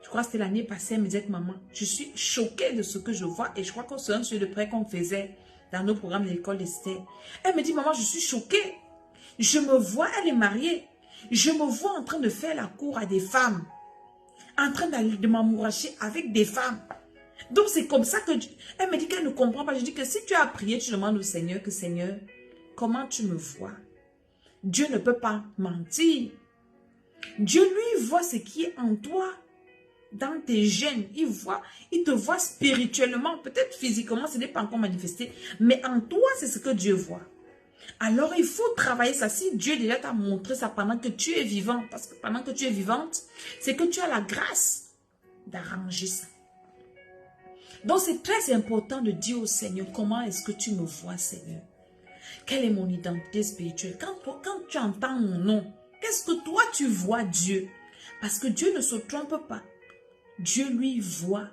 Je crois que c'était l'année passée, elle me disait que maman, je suis choquée de ce que je vois. Et je crois que c'est un sujet de prière qu'on faisait dans nos programmes de l'école d'Esther. Elle me dit, maman, je suis choquée. Je me vois, elle est mariée. Je me vois en train de faire la cour à des femmes. En train de m'amouracher avec des femmes. Donc c'est comme ça que... Elle me dit qu'elle ne comprend pas. Je dis que si tu as prié, tu demandes au Seigneur que Seigneur, comment tu me vois? Dieu ne peut pas mentir. Dieu, lui, voit ce qui est en toi, dans tes gènes. Il te voit spirituellement. Peut-être physiquement, ce n'est pas encore manifesté. Mais en toi, c'est ce que Dieu voit. Alors, il faut travailler ça. Si Dieu déjà t'a montré ça pendant que tu es vivant, parce que pendant que tu es vivante, c'est que tu as la grâce d'arranger ça. Donc, c'est très important de dire au Seigneur, comment est-ce que tu me vois, Seigneur? Quelle est mon identité spirituelle? Quand tu entends mon nom, qu'est-ce que toi tu vois Dieu? Parce que Dieu ne se trompe pas. Dieu, lui, voit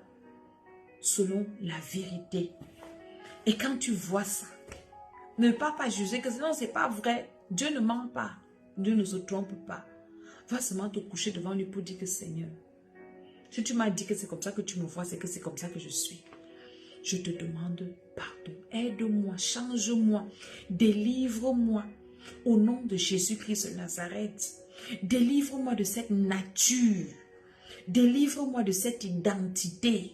selon la vérité. Et quand tu vois ça, ne pas juger que non, c'est pas vrai. Dieu ne ment pas. Dieu ne se trompe pas. Va seulement te coucher devant lui pour dire que Seigneur, si tu m'as dit que c'est comme ça que tu me vois, c'est que c'est comme ça que je suis. Je te demande pardon. Aide-moi, change-moi, délivre-moi. Au nom de Jésus-Christ de Nazareth, délivre-moi de cette nature. Délivre-moi de cette identité.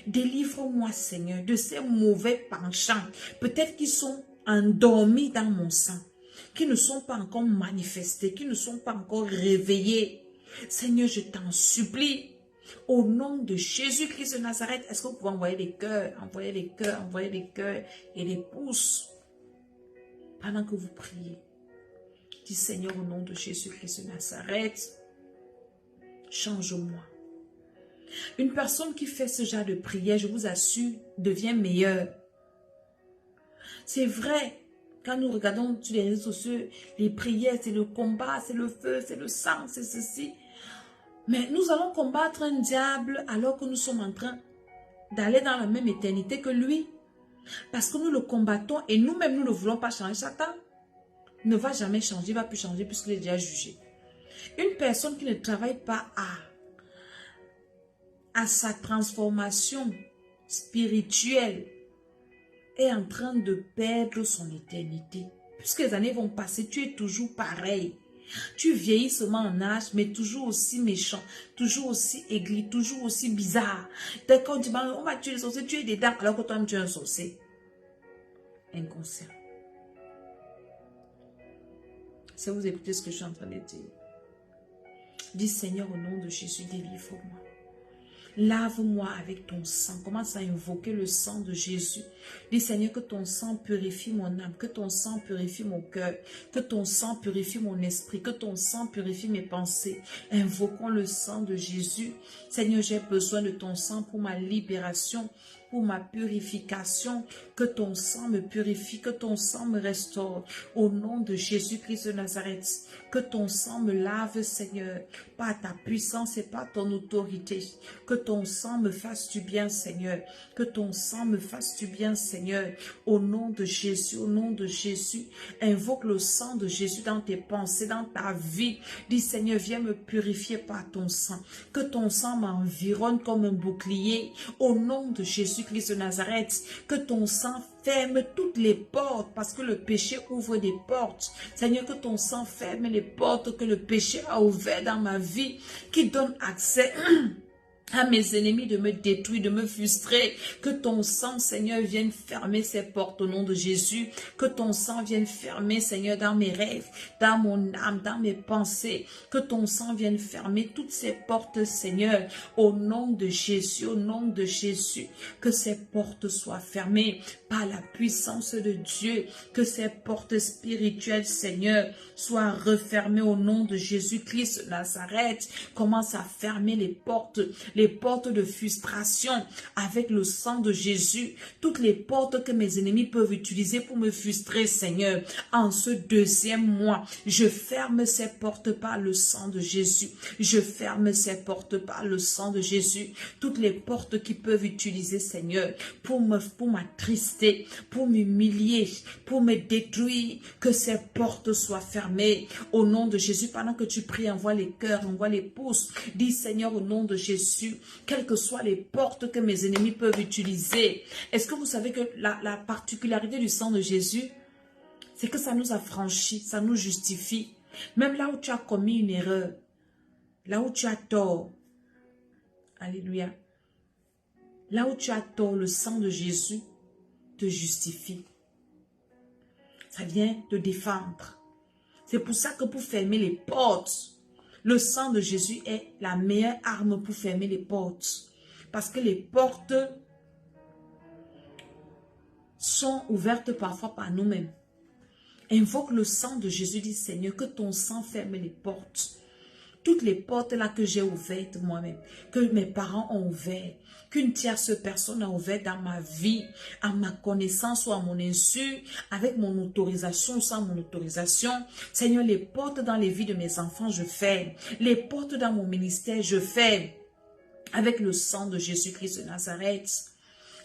Délivre-moi, Seigneur, de ces mauvais penchants. Peut-être qu'ils sont endormis dans mon sang, qui ne sont pas encore manifestés, qui ne sont pas encore réveillés. Seigneur, je t'en supplie. Au nom de Jésus-Christ de Nazareth, est-ce que vous pouvez envoyer des cœurs, envoyer des cœurs, envoyer des cœurs et des pouces pendant que vous priez? Dis Seigneur, au nom de Jésus-Christ de Nazareth, change-moi. Une personne qui fait ce genre de prière, je vous assure, devient meilleure. C'est vrai, quand nous regardons sur les réseaux sociaux, les prières, c'est le combat, c'est le feu, c'est le sang, c'est ceci. Mais nous allons combattre un diable alors que nous sommes en train d'aller dans la même éternité que lui. Parce que nous le combattons et nous-mêmes, nous ne voulons pas changer. Satan ne va jamais changer, il ne va plus changer puisqu'il est déjà jugé. Une personne qui ne travaille pas à sa transformation spirituelle est en train de perdre son éternité. Puisque les années vont passer, tu es toujours pareil. Tu vieillis seulement en âge, mais toujours aussi méchant, toujours aussi aigri, toujours aussi bizarre. Dès qu'on dit, on va tuer les sorciers, tu es dedans, alors que toi-même tu es un sorcier. Inconscient. Si vous écoutez ce que je suis en train de dire, dis Seigneur, au nom de Jésus, délivre-moi. Lave-moi avec ton sang. Commence à invoquer le sang de Jésus. Dis Seigneur, que ton sang purifie mon âme, que ton sang purifie mon cœur, que ton sang purifie mon esprit, que ton sang purifie mes pensées. Invoquons le sang de Jésus. Seigneur, j'ai besoin de ton sang pour ma libération, pour ma purification. Que ton sang me purifie, que ton sang me restaure. Au nom de Jésus-Christ de Nazareth, que ton sang me lave, Seigneur, par ta puissance et par ton autorité. Que ton sang me fasse du bien, Seigneur. Que ton sang me fasse du bien, Seigneur. Au nom de Jésus, au nom de Jésus, invoque le sang de Jésus dans tes pensées, dans ta vie. Dis, Seigneur, viens me purifier par ton sang. Que ton sang m'environne comme un bouclier. Au nom de Jésus-Christ de Nazareth, que ton sang ferme toutes les portes, parce que le péché ouvre des portes. Seigneur, que ton sang ferme les portes que le péché a ouvertes dans ma vie, qui donne accès à mes ennemis de me détruire, de me frustrer. Que ton sang, Seigneur, vienne fermer ces portes au nom de Jésus. Que ton sang vienne fermer, Seigneur, dans mes rêves, dans mon âme, dans mes pensées. Que ton sang vienne fermer toutes ces portes, Seigneur, au nom de Jésus, au nom de Jésus. Que ces portes soient fermées par la puissance de Dieu. Que ces portes spirituelles, Seigneur, soient refermées au nom de Jésus-Christ de Nazareth. Commence à fermer les portes de frustration avec le sang de Jésus. Toutes les portes que mes ennemis peuvent utiliser pour me frustrer, Seigneur. En ce deuxième mois, je ferme ces portes par le sang de Jésus. Je ferme ces portes par le sang de Jésus. Toutes les portes qui peuvent utiliser, Seigneur, pour m'attrister, pour m'humilier, pour me détruire, que ces portes soient fermées. Au nom de Jésus, pendant que tu pries, envoie les cœurs, envoie les pouces. Dis, Seigneur, au nom de Jésus, quelles que soient les portes que mes ennemis peuvent utiliser. Est-ce que vous savez que la particularité du sang de Jésus, c'est que ça nous affranchit, ça nous justifie. Même là où tu as commis une erreur, là où tu as tort, alléluia, là où tu as tort, le sang de Jésus te justifie. Ça vient te défendre. C'est pour ça que pour fermer les portes, le sang de Jésus est la meilleure arme pour fermer les portes. Parce que les portes sont ouvertes parfois par nous-mêmes. Invoque le sang de Jésus, dit Seigneur, que ton sang ferme les portes. Toutes les portes là que j'ai ouvertes moi-même, que mes parents ont ouvertes, qu'une tierce personne a ouvert dans ma vie, à ma connaissance ou à mon insu, avec mon autorisation ou sans mon autorisation. Seigneur, les portes dans les vies de mes enfants, je ferme. Les portes dans mon ministère, je ferme. Avec le sang de Jésus-Christ de Nazareth.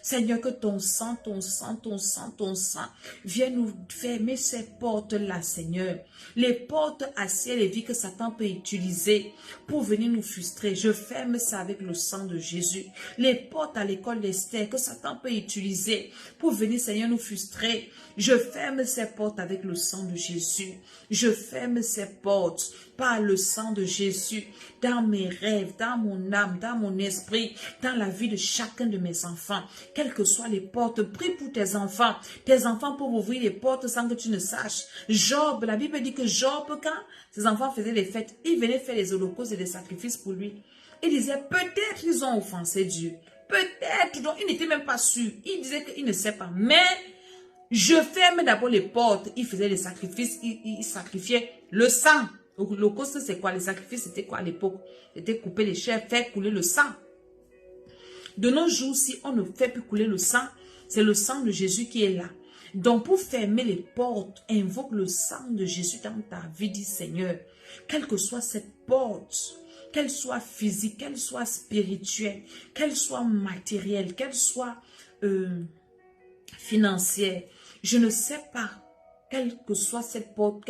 Seigneur, que ton sang, ton sang, ton sang, ton sang vienne nous fermer ces portes-là, Seigneur. Les portes à ciel et vie que Satan peut utiliser pour venir nous frustrer. Je ferme ça avec le sang de Jésus. Les portes à l'école d'Esther que Satan peut utiliser pour venir, Seigneur, nous frustrer. Je ferme ces portes avec le sang de Jésus. Je ferme ces portes par le sang de Jésus dans mes rêves, dans mon âme, dans mon esprit, dans la vie de chacun de mes enfants. Quelles que soient les portes, prie pour tes enfants. Tes enfants peuvent ouvrir les portes sans que tu ne saches. Job, la Bible dit que Job, quand ses enfants faisaient les fêtes, il venait faire les holocaustes et les sacrifices pour lui. Il disait, peut-être ils ont offensé Dieu. Peut-être, donc il n'était même pas sûr. Il disait qu'il ne sait pas. Mais je ferme d'abord les portes. Il faisait les sacrifices, il sacrifiait le sang. L'holocauste, c'est quoi? Les sacrifices, c'était quoi à l'époque? C'était couper les chairs, faire couler le sang. De nos jours, si on ne fait plus couler le sang, c'est le sang de Jésus qui est là. Donc, pour fermer les portes, invoque le sang de Jésus dans ta vie, dit Seigneur. Quelle que soit cette porte, qu'elle soit physique, qu'elle soit spirituelle, qu'elle soit matérielle, qu'elle soit financière, je ne sais pas. Quelle que soit cette porte,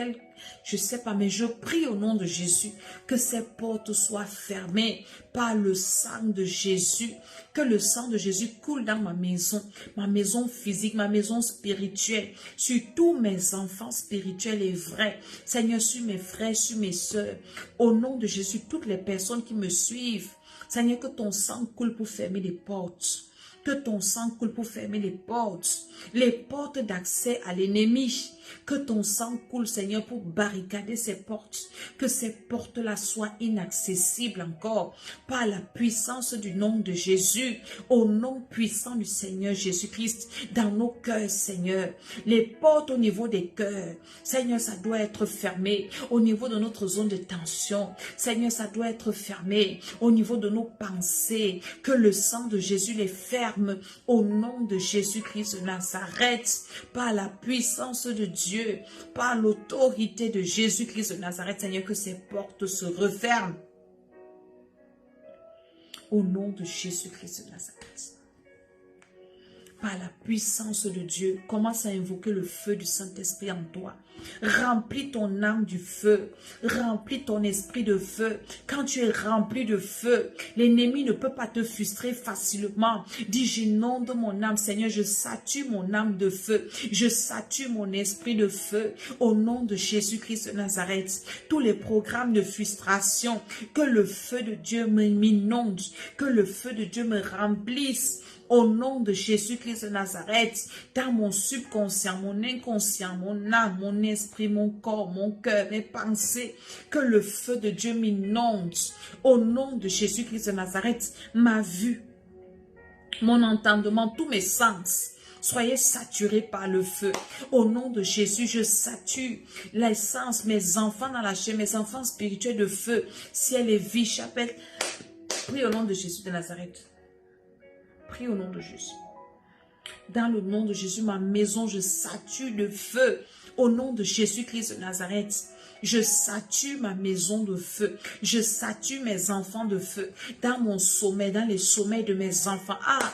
je ne sais pas, mais je prie au nom de Jésus que ces portes soient fermées par le sang de Jésus. Que le sang de Jésus coule dans ma maison physique, ma maison spirituelle, sur tous mes enfants spirituels et vrais. Seigneur, sur mes frères, sur mes soeurs, au nom de Jésus, toutes les personnes qui me suivent. Seigneur, que ton sang coule pour fermer les portes. Que ton sang coule pour fermer les portes d'accès à l'ennemi. Que ton sang coule, Seigneur, pour barricader ces portes. Que ces portes-là soient inaccessibles encore par la puissance du nom de Jésus. Au nom puissant du Seigneur Jésus-Christ, dans nos cœurs, Seigneur. Les portes au niveau des cœurs, Seigneur, ça doit être fermé. Au niveau de notre zone de tension, Seigneur, ça doit être fermé. Au niveau de nos pensées, que le sang de Jésus les ferme. Au nom de Jésus-Christ de Nazareth, par la puissance de Dieu, par l'autorité de Jésus-Christ de Nazareth, Seigneur, que ces portes se referment. Au nom de Jésus-Christ de Nazareth. Par la puissance de Dieu, commence à invoquer le feu du Saint-Esprit en toi. Remplis ton âme du feu. Remplis ton esprit de feu. Quand tu es rempli de feu, l'ennemi ne peut pas te frustrer facilement. Dis, j'inonde mon âme, Seigneur, je sature mon âme de feu. Je sature mon esprit de feu. Au nom de Jésus-Christ de Nazareth, tous les programmes de frustration, que le feu de Dieu m'inonde, que le feu de Dieu me remplisse. Au nom de Jésus-Christ de Nazareth, dans mon subconscient, mon inconscient, mon âme, mon esprit, mon corps, mon cœur, mes pensées, que le feu de Dieu m'inonde. Au nom de Jésus-Christ de Nazareth, ma vue, mon entendement, tous mes sens, soyez saturés par le feu. Au nom de Jésus, je sature l'essence, mes enfants dans la chair, mes enfants spirituels de feu, ciel et vie, chapelle. Prie au nom de Jésus de Nazareth. Prie au nom de Jésus. Dans le nom de Jésus, ma maison, je sature de feu. Au nom de Jésus-Christ de Nazareth, je sature ma maison de feu. Je sature mes enfants de feu. Dans mon sommeil, dans les sommeils de mes enfants. Ah,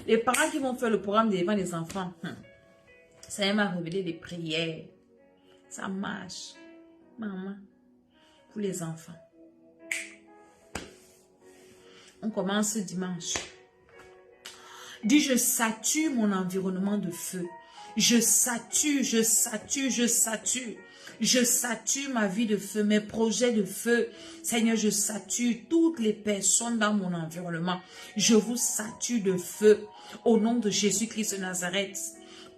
les parents qui vont faire le programme d'élévant des enfants, ça m'a révélé des prières. Ça marche. Maman, pour les enfants. On commence dimanche. Dis, je sature mon environnement de feu. Je sature, je sature, je sature. Je sature ma vie de feu, mes projets de feu. Seigneur, je sature toutes les personnes dans mon environnement. Je vous sature de feu. Au nom de Jésus-Christ de Nazareth.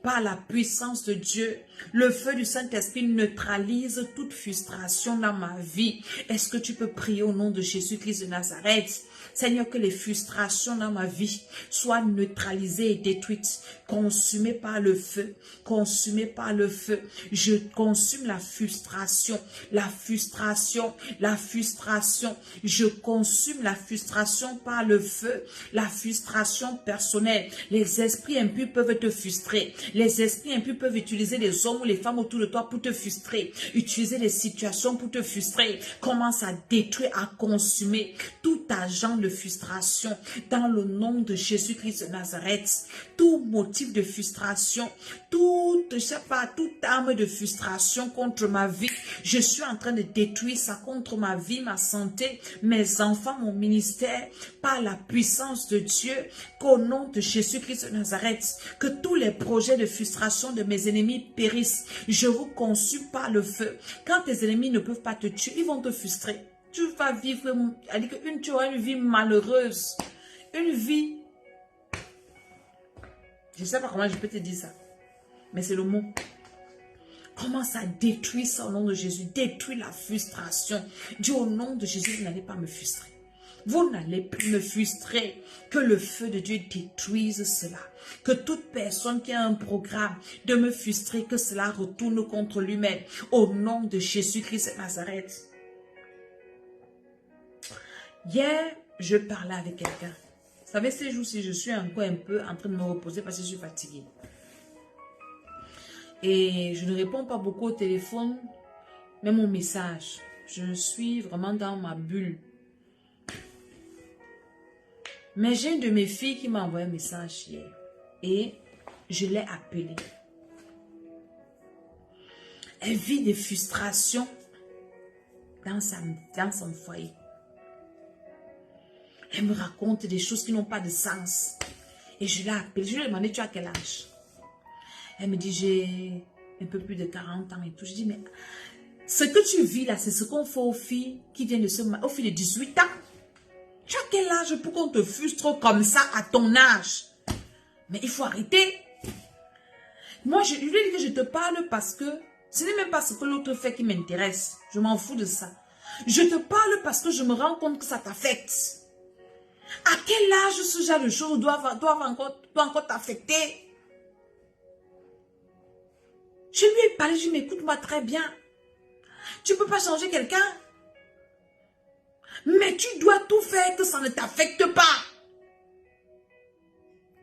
par la puissance de Dieu. Le feu du Saint-Esprit neutralise toute frustration dans ma vie. Est-ce que tu peux prier au nom de Jésus-Christ de Nazareth? Seigneur, que les frustrations dans ma vie soient neutralisées et détruites, consumées par le feu, consumées par le feu. Je consume la frustration, la frustration, la frustration. Je consume la frustration par le feu, la frustration personnelle. Les esprits impurs peuvent te frustrer. Les esprits impurs peuvent utiliser les hommes ou les femmes autour de toi pour te frustrer, utiliser les situations pour te frustrer. Commence à détruire, à consumer tout agent de frustration dans le nom de Jésus-Christ de Nazareth. Tout motif de frustration, toute arme de frustration contre ma vie, je suis en train de détruire ça contre ma vie, ma santé, mes enfants, mon ministère, par la puissance de Dieu, qu'au nom de Jésus-Christ de Nazareth, que tous les projets de frustration de mes ennemis périssent. Je vous consume par le feu. Quand tes ennemis ne peuvent pas te tuer, ils vont te frustrer. Tu vas vivre, tu auras une vie malheureuse, une vie, je ne sais pas comment je peux te dire ça, mais c'est le mot. Commence à détruire ça au nom de Jésus, détruis la frustration. Dis au nom de Jésus, vous n'allez pas me frustrer. Vous n'allez plus me frustrer. Que le feu de Dieu détruise cela. Que toute personne qui a un programme de me frustrer, que cela retourne contre lui-même. Au nom de Jésus-Christ de Nazareth. Hier, je parlais avec quelqu'un. Vous savez, ces jours-ci, je suis encore un peu en train de me reposer parce que je suis fatiguée. Et je ne réponds pas beaucoup au téléphone, même aux messages. Je suis vraiment dans ma bulle. Mais j'ai une de mes filles qui m'a envoyé un message hier. Et je l'ai appelée. Elle vit des frustrations dans son foyer. Elle me raconte des choses qui n'ont pas de sens. Et je l'ai appelée. Je lui ai demandé, tu as quel âge? Elle me dit, j'ai un peu plus de 40 ans et tout. Je dis, mais ce que tu vis là, c'est ce qu'on fait aux filles qui viennent de se marier, aux filles de 18 ans. Tu as quel âge pour qu'on te frustre comme ça à ton âge? Mais il faut arrêter. Moi, je lui ai dit que je te parle parce que ce n'est même pas ce que l'autre fait qui m'intéresse. Je m'en fous de ça. Je te parle parce que je me rends compte que ça t'affecte. À quel âge ce genre de choses doivent encore t'affecter? Je lui ai parlé, je lui ai dit, mais écoute-moi très bien. Tu ne peux pas changer quelqu'un. Mais tu dois tout faire que ça ne t'affecte pas.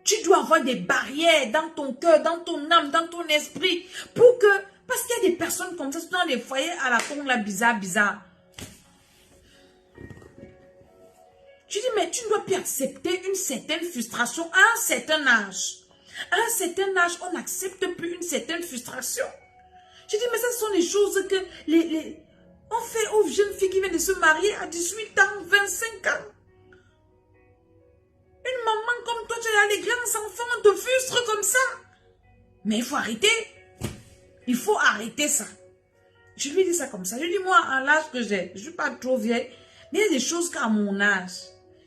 Tu dois avoir des barrières dans ton cœur, dans ton âme, dans ton esprit. Pour que, parce qu'il y a des personnes comme ça, dans des foyers à la con, là, bizarre. Je dis, mais tu ne dois plus accepter une certaine frustration à un certain âge. À un certain âge, on n'accepte plus une certaine frustration. Je dis, mais ça sont les choses que on fait aux jeunes filles qui viennent de se marier à 18 ans, 25 ans. Une maman comme toi, tu as les grands enfants, on te frustre comme ça. Mais il faut arrêter. Il faut arrêter ça. Je lui dis ça comme ça. Je lui dis, moi, à l'âge que j'ai, je ne suis pas trop vieille, mais il y a des choses qu'à mon âge,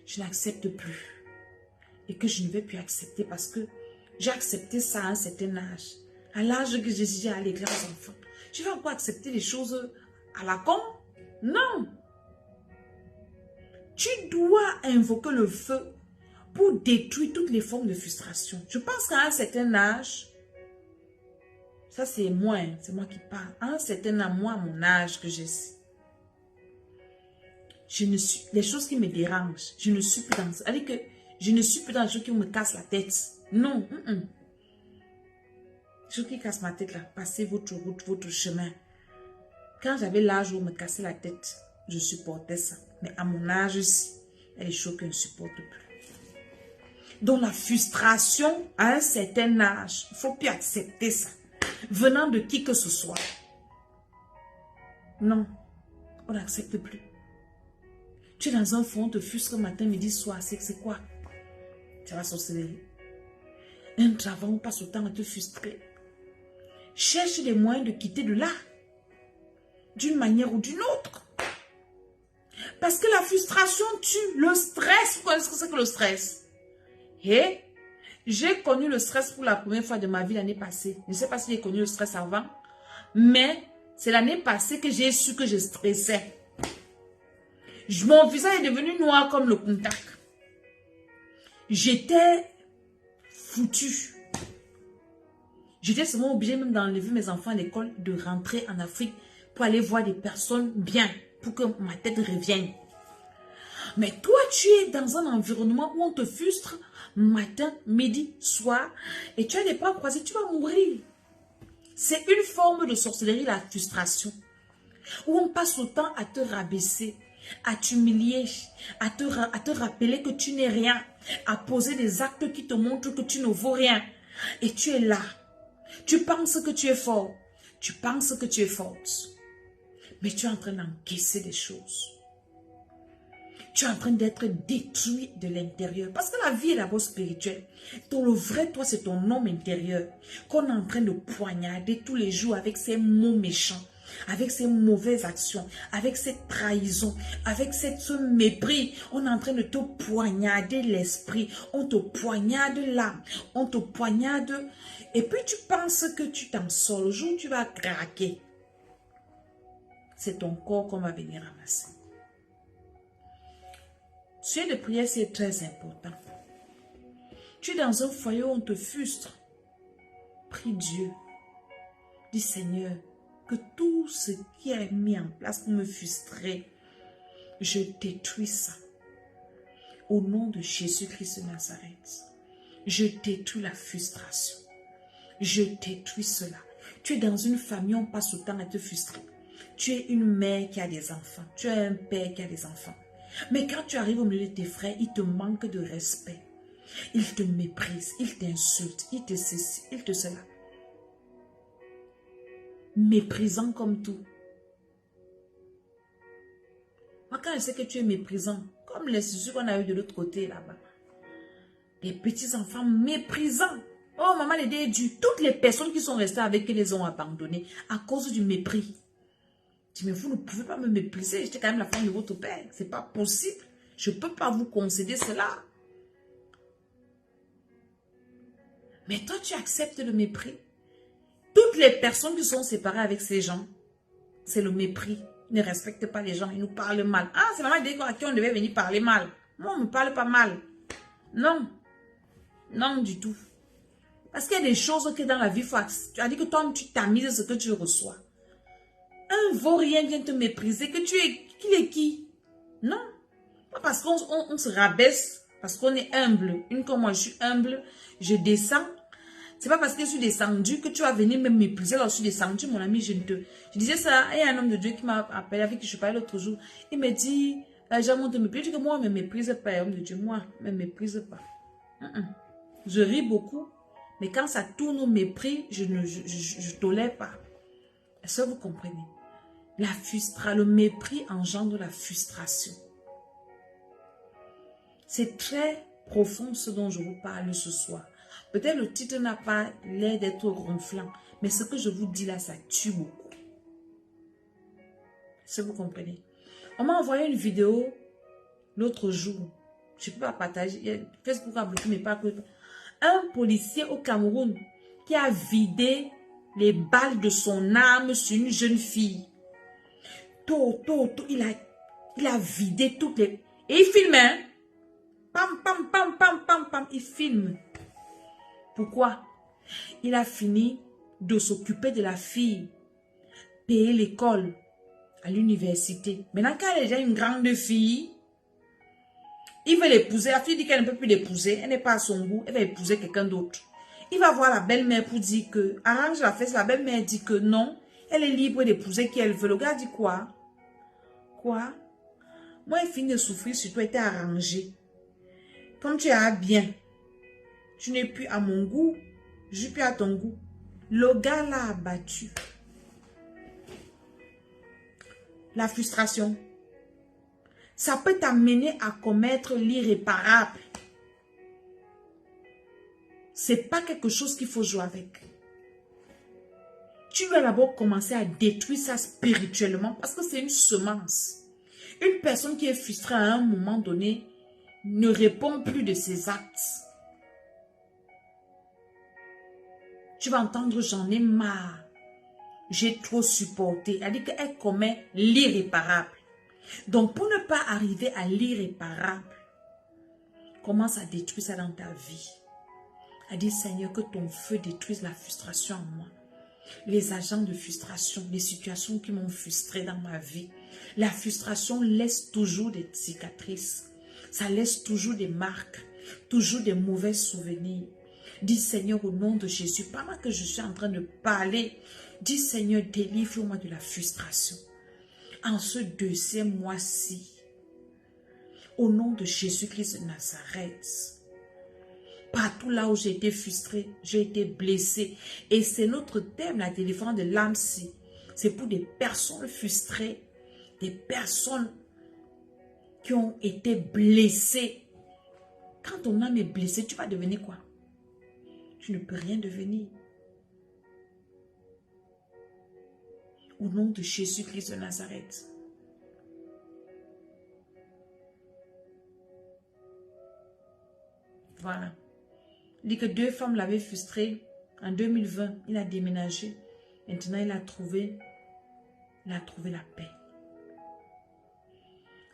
je n'accepte plus. Et que je ne vais plus accepter parce que j'ai accepté ça à un certain âge. À l'âge que j'ai à les grands enfants. Je vais encore accepter les choses à la con? Non. Tu dois invoquer le feu pour détruire toutes les formes de frustration. Je pense qu'à un certain âge, ça c'est moi qui parle. À un certain âge, moi, à mon âge que j'ai, les choses qui me dérangent, je ne suis plus dans ça. C'est-à-dire que je ne suis plus dans les choses qui me cassent la tête. Non. Les choses qui cassent ma tête là, passez votre route, votre chemin. Quand j'avais l'âge où me casser la tête, je supportais ça. Mais à mon âge aussi, il y a des choses que je ne supporte plus. Donc la frustration à un certain âge, il ne faut plus accepter ça. Venant de qui que ce soit. Non, on n'accepte plus. Tu es dans un fond, on te frustre matin, midi, soir, c'est quoi? Tu vas sorceler. Un travail, on passe autant à te frustrer. Cherche des moyens de quitter de là. D'une manière ou d'une autre. Parce que la frustration tue. Le stress, vous connaissez ce que c'est que le stress? Et J'ai connu le stress pour la première fois de ma vie l'année passée. Je ne sais pas si j'ai connu le stress avant, mais c'est l'année passée que j'ai su que je stressais. Mon visage est devenu noir comme le contact. J'étais foutue. J'étais souvent obligée même d'enlever mes enfants à l'école, de rentrer en Afrique pour aller voir des personnes bien, pour que ma tête revienne. Mais toi, tu es dans un environnement où on te frustre matin, midi, soir, et tu as des bras croisés, tu vas mourir. C'est une forme de sorcellerie, la frustration, où on passe le temps à te rabaisser, à t'humilier, à te rappeler que tu n'es rien, à poser des actes qui te montrent que tu ne vaux rien. Et tu es là. Tu penses que tu es fort. Tu penses que tu es forte. Mais tu es en train d'encaisser des choses. Tu es en train d'être détruit de l'intérieur. Parce que la vie est d'abord spirituelle. Le vrai toi, c'est ton homme intérieur. Qu'on est en train de poignarder tous les jours avec ces mots méchants. Avec ces mauvaises actions, avec cette trahison, avec ce mépris, on est en train de te poignarder l'esprit, on te poignarde l'âme, on te poignarde, et puis tu penses que tu t'en sors, le jour où tu vas craquer, c'est ton corps qu'on va venir ramasser. Sujet de prière, c'est très important. Tu es dans un foyer où on te frustre, prie Dieu, dis Seigneur, que tout ce qui est mis en place pour me frustrer, je détruis ça. Au nom de Jésus-Christ de Nazareth, je détruis la frustration. Je détruis cela. Tu es dans une famille, on passe le temps à te frustrer. Tu es une mère qui a des enfants. Tu es un père qui a des enfants. Mais quand tu arrives au milieu de tes frères, ils te manquent de respect. Ils te méprisent, ils t'insultent, ils te ceci, ils te cela. Méprisant comme tout. Moi, quand je sais que tu es méprisant, comme les sujets qu'on a eu de l'autre côté là-bas, des petits enfants méprisants. Oh, maman, les est due. Toutes les personnes qui sont restées avec elles les ont abandonnées à cause du mépris. Je dis, mais vous ne pouvez pas me mépriser. J'étais quand même la femme de votre père. C'est pas possible. Je ne peux pas vous concéder cela. Mais toi, tu acceptes le mépris. Toutes les personnes qui sont séparées avec ces gens, c'est le mépris. Ils ne respectent pas les gens, ils nous parlent mal. Ah, c'est maman à qui on devait venir parler mal. Moi, on ne me parle pas mal. Non. Non du tout. Parce qu'il y a des choses que dans la vie, tu as dit que toi, tu tamises ce que tu reçois. Un vaurien vient te mépriser, que tu es, qu'il est qui? Non. Pas parce qu'on se rabaisse, parce qu'on est humble. Une comme moi, je suis humble, je descends. C'est pas parce que je suis descendu que tu vas venir me mépriser. Alors, je suis descendu, mon ami, je disais ça. Il y a un homme de Dieu qui m'a appelé, avec qui je parlais l'autre jour. Il me dit, j'aimerais te mépriser. Je dis que moi, on ne me méprise pas, homme de Dieu. Moi, ne me méprise pas. Je ris beaucoup, mais quand ça tourne au mépris, je ne tolère pas. Est-ce que vous comprenez? Le mépris engendre la frustration. C'est très profond ce dont je vous parle ce soir. Peut-être le titre n'a pas l'air d'être ronflant, mais ce que je vous dis là, ça tue beaucoup. Est-ce que vous comprenez? On m'a envoyé une vidéo l'autre jour. Je ne peux pas partager. Facebook a bloqué, mais pas que. Un policier au Cameroun qui a vidé les balles de son arme sur une jeune fille. Il a vidé toutes les... Et il filme, hein? Pam, pam, pam, pam, pam, pam. Il filme. Pourquoi? Il a fini de s'occuper de la fille, payer l'école à l'université. Maintenant, quand elle est déjà une grande fille, il veut l'épouser. La fille dit qu'elle ne peut plus l'épouser. Elle n'est pas à son goût. Elle va épouser quelqu'un d'autre. Il va voir la belle-mère pour dire que, arrange la fête. La belle-mère dit que non, elle est libre d'épouser qui elle veut. Le gars dit quoi? Quoi? Moi, elle finit de souffrir sur toi, elle t'a arrangé. Comme tu as bien, tu n'es plus à mon goût, je suis plus à ton goût. Le gars l'a abattu. La frustration, ça peut t'amener à commettre l'irréparable. C'est pas quelque chose qu'il faut jouer avec. Tu vas d'abord commencer à détruire ça spirituellement parce que c'est une semence. Une personne qui est frustrée à un moment donné ne répond plus de ses actes. Tu vas entendre, j'en ai marre. J'ai trop supporté. Elle dit qu'elle commet l'irréparable. Donc, pour ne pas arriver à l'irréparable, commence à détruire ça dans ta vie. Elle dit, Seigneur, que ton feu détruise la frustration en moi. Les agents de frustration, les situations qui m'ont frustré dans ma vie. La frustration laisse toujours des cicatrices. Ça laisse toujours des marques, toujours des mauvais souvenirs. Dis Seigneur au nom de Jésus, pendant que je suis en train de parler, dis Seigneur, délivre-moi de la frustration. En ce deuxième mois-ci, au nom de Jésus-Christ de Nazareth, partout là où j'ai été frustrée, j'ai été blessée. Et c'est notre thème, la délivrance de l'âme-ci. C'est pour des personnes frustrées, des personnes qui ont été blessées. Quand ton âme est blessée, tu vas devenir quoi? Tu ne peux rien devenir. Au nom de Jésus-Christ de Nazareth. Voilà. Il dit que 2 femmes l'avaient frustré. En 2020, il a déménagé. Maintenant, il a trouvé la paix.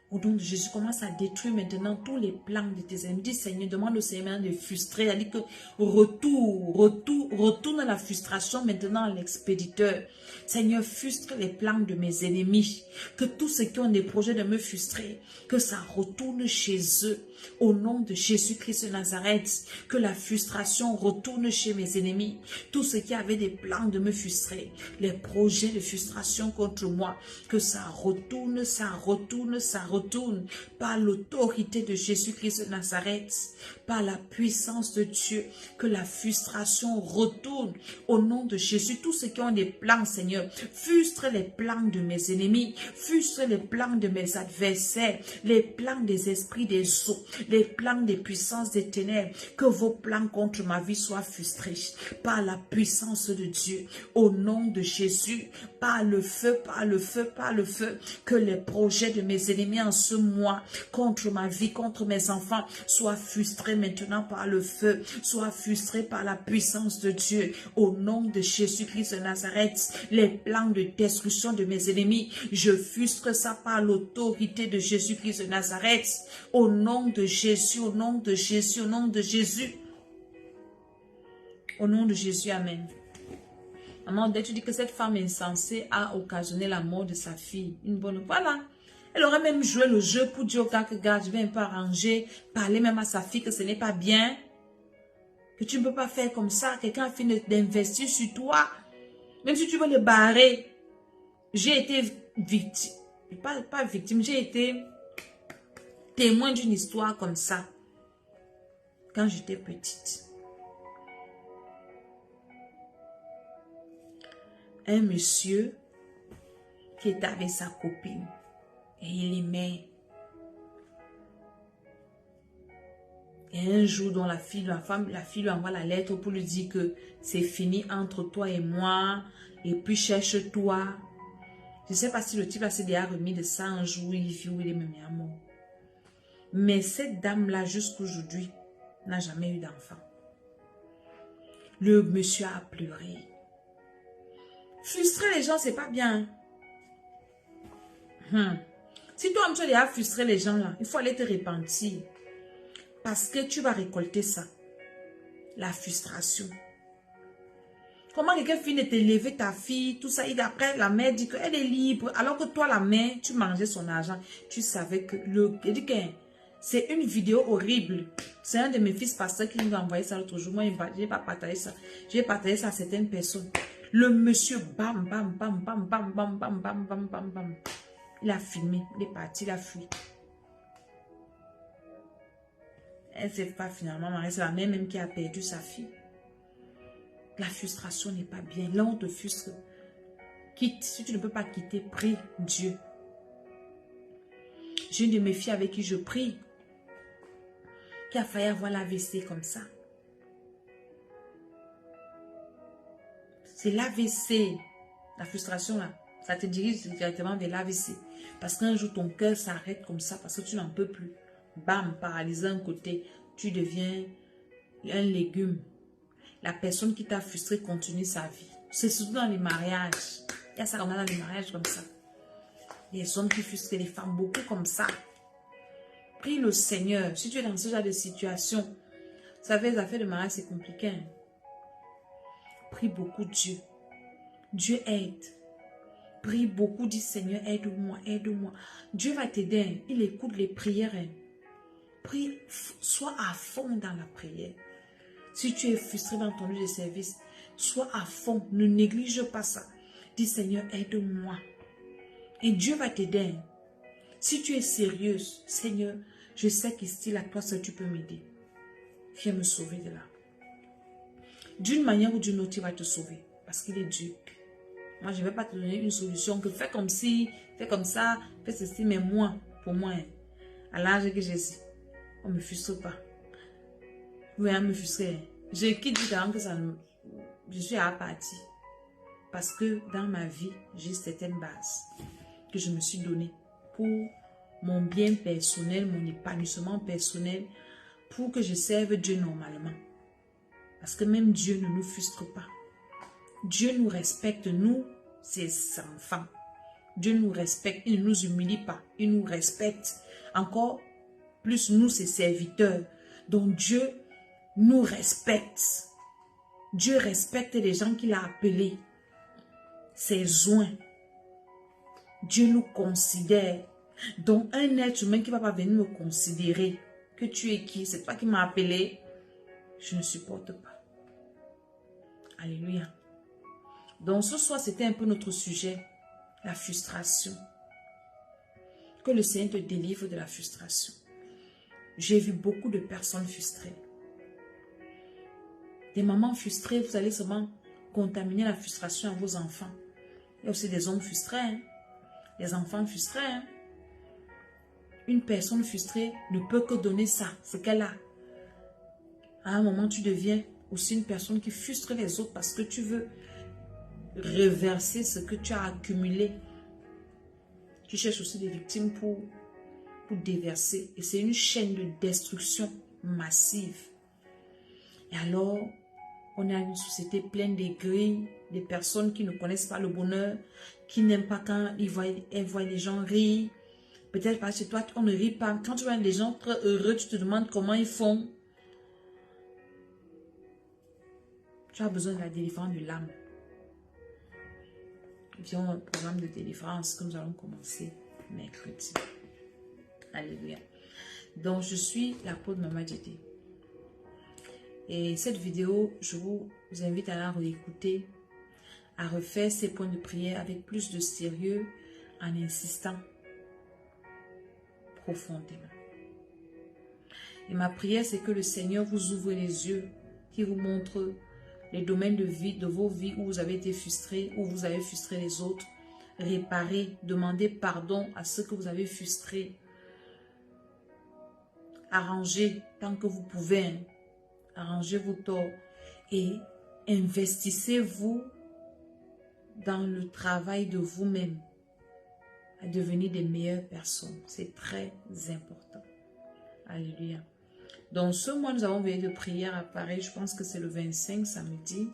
Au nom de Jésus, commence à détruire maintenant tous les plans de tes ennemis. Dis Seigneur, demande au Seigneur de frustrer. Il dit que retourne la frustration maintenant à l'expéditeur. Seigneur, frustre les plans de mes ennemis. Que tous ceux qui ont des projets de me frustrer, que ça retourne chez eux. Au nom de Jésus-Christ de Nazareth, que la frustration retourne chez mes ennemis. Tous ceux qui avaient des plans de me frustrer, les projets de frustration contre moi, que ça retourne, ça retourne, ça retourne par l'autorité de Jésus-Christ de Nazareth, par la puissance de Dieu, que la frustration retourne au nom de Jésus. Tous ceux qui ont des plans, Seigneur, frustre les plans de mes ennemis, frustre les plans de mes adversaires, les plans des esprits des eaux, les plans des puissances des ténèbres, que vos plans contre ma vie soient frustrés par la puissance de Dieu, au nom de Jésus, par le feu, par le feu, par le feu, que les projets de mes ennemis en ce mois, contre ma vie, contre mes enfants, soient frustrés maintenant par le feu, soient frustrés par la puissance de Dieu, au nom de Jésus-Christ de Nazareth. Les plans de destruction de mes ennemis, je frustre ça par l'autorité de Jésus-Christ de Nazareth, au nom de Jésus, au nom de Jésus, au nom de Jésus. Au nom de Jésus, amen. Maman, dès que tu dis que cette femme insensée a occasionné la mort de sa fille, une bonne... Voilà. Elle aurait même joué le jeu pour dire au gars que, regarde, je vais un peu arranger, parler même à sa fille que ce n'est pas bien, que tu ne peux pas faire comme ça. Quelqu'un a fini d'investir sur toi. Même si tu veux le barrer. J'ai été victime. Pas victime, j'ai été témoin d'une histoire comme ça. Quand j'étais petite. Un monsieur qui était avec sa copine. Et il aimait. Et un jour, dont la fille lui envoie la lettre pour lui dire que c'est fini entre toi et moi. Et puis cherche-toi. Je ne sais pas si le type s'est déjà remis de ça un jour, il vit où il est même à mort. Mais cette dame-là, jusqu'aujourd'hui, n'a jamais eu d'enfant. Le monsieur a pleuré. Frustrer les gens, c'est pas bien. Si toi, tu as frustré les gens là, il faut aller te repentir. Parce que tu vas récolter ça. La frustration. Comment quelqu'un finit de t'élever ta fille, tout ça, et après la mère dit qu'elle est libre, alors que toi, la mère, tu mangeais son argent. Tu savais que c'est une vidéo horrible. C'est un de mes fils pasteurs qui nous a envoyé ça l'autre jour. Moi, je n'ai pas partagé ça. J'ai partagé ça à certaines personnes. Le monsieur, bam, bam, bam, bam, bam, bam, bam, bam, bam, bam, bam. Il a filmé, il est parti, il a fui. Elle ne s'est pas finalement mariée, c'est la mère même qui a perdu sa fille. La frustration n'est pas bien. Là, on te frustre. Quitte, si tu ne peux pas quitter, prie Dieu. J'ai une de mes filles avec qui je prie, qui a failli avoir l'AVC comme ça. C'est l'AVC. La frustration, là, ça te dirige directement vers l'AVC. Parce qu'un jour, ton cœur s'arrête comme ça parce que tu n'en peux plus. Bam, paralysé d'un côté, tu deviens un légume. la personne qui t'a frustré continue sa vie. C'est surtout dans les mariages. Il y a ça qu'on a dans les mariages comme ça. Les hommes qui frustrent les femmes, beaucoup comme ça. Prie le Seigneur. Si tu es dans ce genre de situation, vous savez, les affaires de mariage, c'est compliqué. Hein? Prie beaucoup Dieu. Dieu aide. Prie beaucoup, dis Seigneur, aide-moi, aide-moi. Dieu va t'aider. Hein? Il écoute les prières. Hein? Prie, sois à fond dans la prière. Si tu es frustré dans ton lieu de service, sois à fond. Ne néglige pas ça. Dis Seigneur, aide-moi. Et Dieu va t'aider. Hein? Si tu es sérieuse, Seigneur, je sais qu'ici, à toi seul, tu peux m'aider. Viens me sauver de là. D'une manière ou d'une autre, il va te sauver. Parce qu'il est Dieu. Moi, je ne vais pas te donner une solution que fais comme ci, fais comme ça, fais ceci. Mais moi, pour moi, à l'âge que j'ai ici, on ne me frustre pas. Oui, on me frustre. Je quitte quand que ça ne... Je suis à la partie. Parce que dans ma vie, j'ai certaines bases que je me suis données pour mon bien personnel, mon épanouissement personnel, pour que je serve Dieu normalement. Parce que même Dieu ne nous frustre pas. Dieu nous respecte, nous, ses enfants. Dieu nous respecte, il ne nous humilie pas, il nous respecte. Encore plus, nous, ses serviteurs. Donc Dieu nous respecte. Dieu respecte les gens qu'il a appelés, ses oints. Dieu nous considère. Donc un être humain qui ne va pas venir me considérer, que tu es qui, c'est toi qui m'as appelé, je ne supporte pas. Alléluia. Donc ce soir, c'était un peu notre sujet, la frustration. Que le Seigneur te délivre de la frustration. J'ai vu beaucoup de personnes frustrées. Des mamans frustrées, vous allez seulement contaminer la frustration à vos enfants. Il y a aussi des hommes frustrés, hein? Des enfants frustrés. Hein? Une personne frustrée ne peut que donner ça, ce qu'elle a. À un moment, tu deviens aussi une personne qui frustre les autres parce que tu veux reverser ce que tu as accumulé. Tu cherches aussi des victimes pour déverser. Et c'est une chaîne de destruction massive. Et alors, on a une société pleine d'aigris, des personnes qui ne connaissent pas le bonheur, qui n'aiment pas quand elles voient les gens rire. Peut-être parce que toi, on ne rit pas. Quand tu vois les gens très heureux, tu te demandes comment ils font. Tu as besoin de la délivrance de l'âme. Viens au programme de délivrance que nous allons commencer mercredi. Alléluia. Donc, je suis l'apôtre Maman Djidé. Et cette vidéo, je vous invite à la réécouter, à refaire ces points de prière avec plus de sérieux, en insistant profondément. Et ma prière, c'est que le Seigneur vous ouvre les yeux, qu'il vous montre les domaines de vie, de vos vies où vous avez été frustrés, où vous avez frustré les autres. Réparez, demandez pardon à ceux que vous avez frustrés. Arrangez tant que vous pouvez. Hein. Arrangez vos torts. Et investissez-vous dans le travail de vous-même. À devenir des meilleures personnes. C'est très important. Alléluia. Donc ce mois, nous avons veillé de prière à Paris. Je pense que c'est le 25 samedi.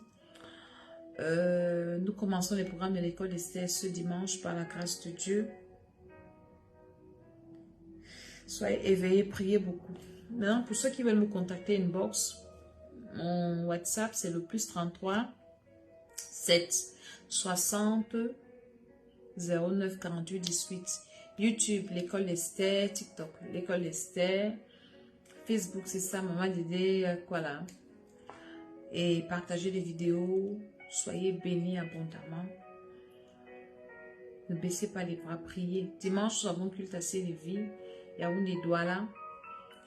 Nous commençons les programmes de l'école d'Esther ce dimanche par la grâce de Dieu. Soyez éveillés, priez beaucoup. Maintenant, pour ceux qui veulent me contacter inbox, mon WhatsApp c'est le +33 7 60 09 48 18. YouTube, l'école d'Esther. TikTok, l'école d'Esther. Facebook, c'est ça, Maman Djidé, voilà. Et partagez les vidéos. Soyez bénis abondamment. Ne baissez pas les bras, priez. Dimanche, nous avons culte à Sélévis. Il y a des doigts là.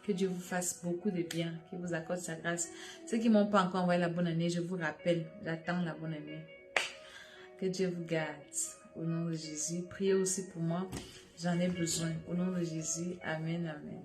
Que Dieu vous fasse beaucoup de bien. Qu'il vous accorde sa grâce. Ceux qui ne m'ont pas encore envoyé la bonne année, je vous rappelle, j'attends la bonne année. Que Dieu vous garde. Au nom de Jésus. Priez aussi pour moi. J'en ai besoin. Au nom de Jésus. Amen, amen.